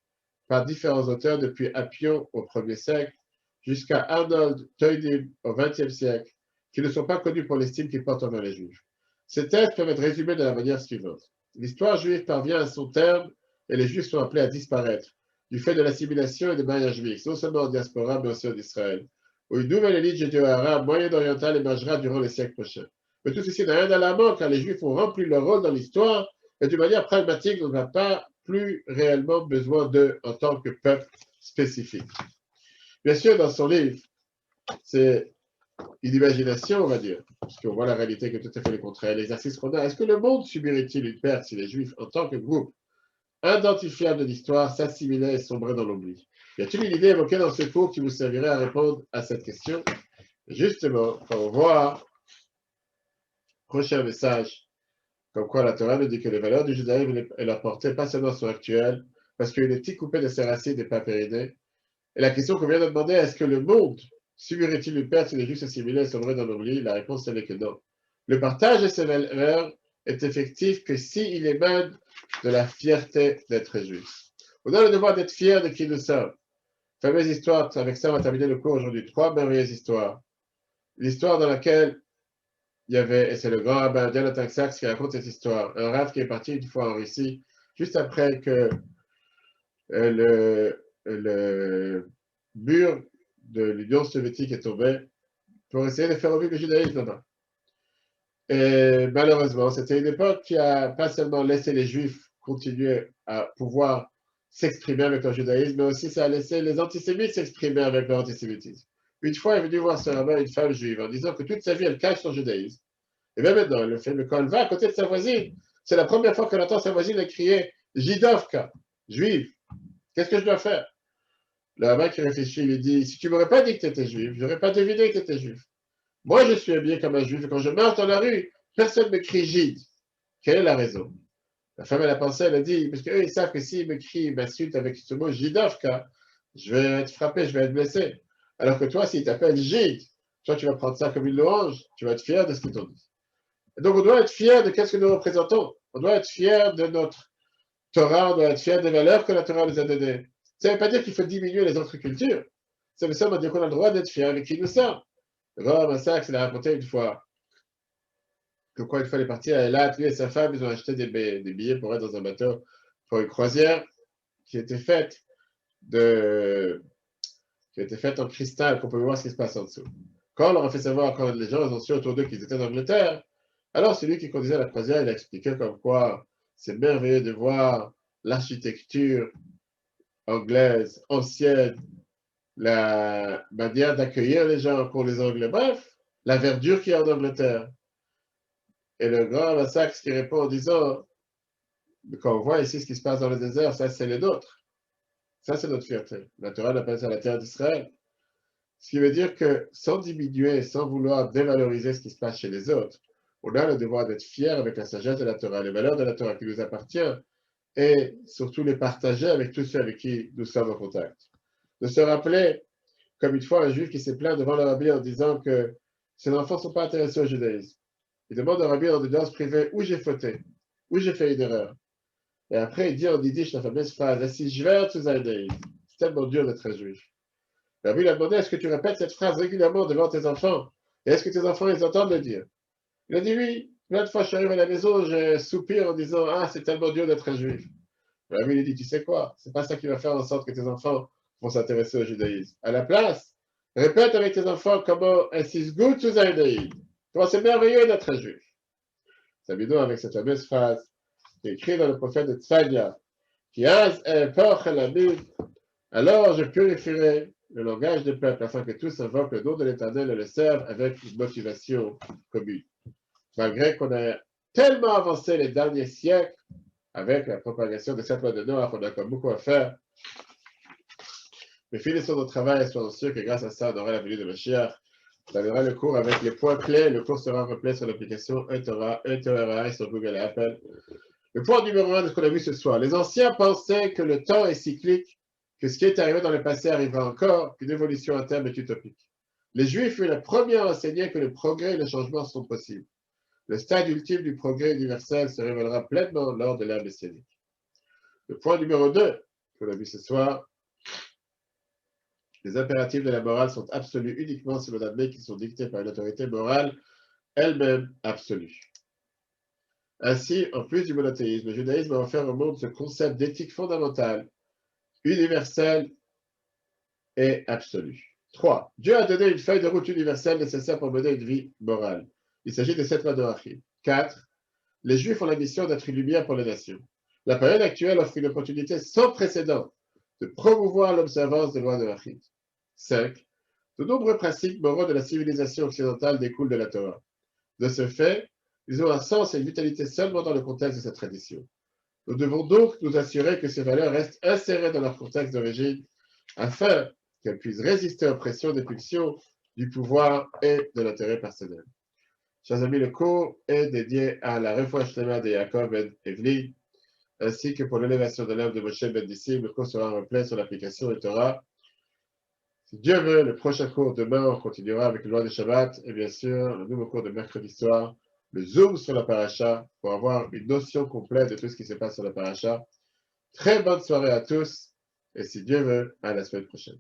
par différents auteurs depuis Appion au 1er siècle jusqu'à Arnold Toynbee au 20e siècle, qui ne sont pas connus pour l'estime qu'ils portent envers les Juifs. Ces thèses peuvent être résumées de la manière suivante. L'histoire juive parvient à son terme et les Juifs sont appelés à disparaître, du fait de l'assimilation et des mariages mixtes, non seulement en diaspora, mais aussi en Israël, où une nouvelle élite judéo-arabe moyen-orientale émergera durant les siècles prochains. Mais tout ceci n'a rien d'alarmant, car les Juifs ont rempli leur rôle dans l'histoire, et d'une manière pragmatique, on n'a pas plus réellement besoin d'eux en tant que peuple spécifique. Bien sûr, dans son livre, c'est une imagination, on va dire, parce qu'on voit la réalité qui est tout à fait le contraire. L'exercice qu'on a, est-ce que le monde subirait-il une perte si les Juifs, en tant que groupe identifiable de l'histoire, s'assimilaient et sombraient dans l'oubli? Y a-t-il une idée évoquée dans ce cours qui vous servirait à répondre à cette question? Justement, quand on voit le prochain message, comme quoi la Torah nous dit que les valeurs du judaïsme et leur portée, pas seulement sont actuelles, parce qu'une éthique coupée de ses racines n'est pas pérennisée. Et la question qu'on vient de demander, est-ce que le monde subirait-il une perte si les Juifs s'assimilaient et somberaient dans l'oubli? La réponse est que non. Le partage de ces valeurs est effectif que s'il émane de la fierté d'être juif. On a le devoir d'être fiers de qui nous sommes. Fameuse histoire, avec ça on va terminer le cours aujourd'hui. 3 merveilleuses histoires. L'histoire dans laquelle il y avait, et c'est le grand rabbin Jonathan Sachs qui raconte cette histoire, un rabbin qui est parti une fois en Russie, juste après que le mur de l'Union soviétique est tombé, pour essayer de faire revivre le judaïsme là-bas. Et malheureusement, c'était une époque qui a pas seulement laissé les Juifs continuer à pouvoir s'exprimer avec leur judaïsme, mais aussi ça a laissé les antisémites s'exprimer avec leur antisémitisme. Une fois est venue voir ce rabbin une femme juive en disant que toute sa vie elle cache son judaïsme. Et même maintenant, elle le fait, mais quand elle va à côté de sa voisine, c'est la première fois qu'elle entend sa voisine crier Jidovka, juive, qu'est-ce que je dois faire? Le rabbin qui réfléchit lui dit, si tu m'aurais pas dit que tu étais juif, je n'aurais pas deviné que tu étais juif. Moi, je suis habillé comme un juif et quand je marche dans la rue, personne ne me crie Gide. Quelle est la raison? La femme, elle a pensé, elle a dit, parce qu'eux, ils savent que s'ils me crient, ils m'insultent avec ce mot Jidovka, je vais être frappé, je vais être blessé. Alors que toi, s'ils t'appellent Gide, toi, tu vas prendre ça comme une louange, tu vas être fier de ce qu'ils t'ont dit. Et donc, on doit être fier de qu'est-ce que nous représentons. On doit être fier de notre Torah, on doit être fier des valeurs que la Torah nous a données. Ça ne veut pas dire qu'il faut diminuer les autres cultures. Ça veut seulement dire qu'on a le droit d'être fier avec qui nous sommes. Le grand Massax, il a raconté une fois que quand une fois il est parti à Eilat, lui et sa femme, ils ont acheté des billets pour être dans un bateau pour une croisière qui était faite en cristal, qu'on pouvait voir ce qui se passe en dessous. Quand on leur a fait savoir, quand les gens ont su autour d'eux qu'ils étaient en Angleterre, alors celui qui conduisait la croisière, il a expliqué comme quoi c'est merveilleux de voir l'architecture anglaise, ancienne, la manière d'accueillir les gens pour les Anglais, bref, la verdure qu'il y a en Angleterre. Et le grand Massax qui répond en disant, quand on voit ici ce qui se passe dans le désert, ça c'est les nôtres. Ça c'est notre fierté. La Torah appelle ça la terre d'Israël. Ce qui veut dire que sans diminuer, sans vouloir dévaloriser ce qui se passe chez les autres, on a le devoir d'être fier avec la sagesse de la Torah, les valeurs de la Torah qui nous appartient, et surtout les partager avec tous ceux avec qui nous sommes en contact. De se rappeler, comme une fois un juif qui s'est plaint devant le rabbi en disant que ses enfants ne sont pas intéressés au judaïsme. Il demande au rabbi en audience privée où j'ai fauté, où j'ai fait une erreur. Et après, il dit en yiddish la fameuse phrase « Si je vais zu sein judaïsme ». C'est tellement dur d'être un juif. Le rabbi lui a demandé « Est-ce que tu répètes cette phrase régulièrement devant tes enfants? Et est-ce que tes enfants, ils entendent le dire ?» Il a dit oui. Plein de fois, je suis arrivé à la maison, je soupire en disant « Ah, c'est tellement dur d'être un juif. » Le rabbi lui dit « Tu sais quoi? C'est pas ça qui va faire en sorte que tes enfants vont s'intéresser au judaïsme. À la place, répète avec tes enfants comment « Es ist gut zu sein judaïsme. » Comment c'est merveilleux d'être un juif. Sabino avec cette fameuse phrase qui est écrite dans le prophète de Tzfania, qui alors je purifierai le langage des peuples afin que tous invoquent le nom de l'Éternel et le servent avec une motivation commune. Malgré qu'on a tellement avancé les derniers siècles avec la propagation de cette loi de Noah, on a encore beaucoup à faire. Mais finissons notre travail et soyons sûrs que grâce à ça, on aura la venue de Mashiach. On donnera le cours avec les points clés. Le cours sera complet sur l'application eTorah sur Google et Apple. Le point numéro 1 de ce qu'on a vu ce soir. Les anciens pensaient que le temps est cyclique, que ce qui est arrivé dans le passé arrivera encore, qu'une évolution à terme est utopique. Les Juifs furent les premiers à enseigner que le progrès et le changement sont possibles. Le stade ultime du progrès universel se révélera pleinement lors de l'ère messianique. Le point numéro 2 qu'on a vu ce soir. Les impératifs de la morale sont absolus uniquement si l'on admet qu'ils sont dictés par une autorité morale elle-même absolue. Ainsi, en plus du monothéisme, le judaïsme a offert au monde ce concept d'éthique fondamentale, universelle et absolue. 3. Dieu a donné une feuille de route universelle nécessaire pour mener une vie morale. Il s'agit de 7 lois de Rachim. 4. Les Juifs ont la mission d'être une lumière pour les nations. La période actuelle offre une opportunité sans précédent de promouvoir l'observance des lois de Rachim. 5. De nombreux principes moraux de la civilisation occidentale découlent de la Torah. De ce fait, ils ont un sens et une vitalité seulement dans le contexte de cette tradition. Nous devons donc nous assurer que ces valeurs restent insérées dans leur contexte d'origine afin qu'elles puissent résister aux pressions des pulsions du pouvoir et de l'intérêt personnel. Chers amis, le cours est dédié à la réfoua shlema de Yaakov Ben Evli, ainsi que pour l'élévation de l'âme de Moshe Ben Nissim. Le cours sera replay sur l'application eTorah. Si Dieu veut, le prochain cours demain, on continuera avec le loi de Shabbat et bien sûr, le nouveau cours de mercredi soir, le zoom sur la paracha pour avoir une notion complète de tout ce qui se passe sur la paracha. Très bonne soirée à tous et si Dieu veut, à la semaine prochaine.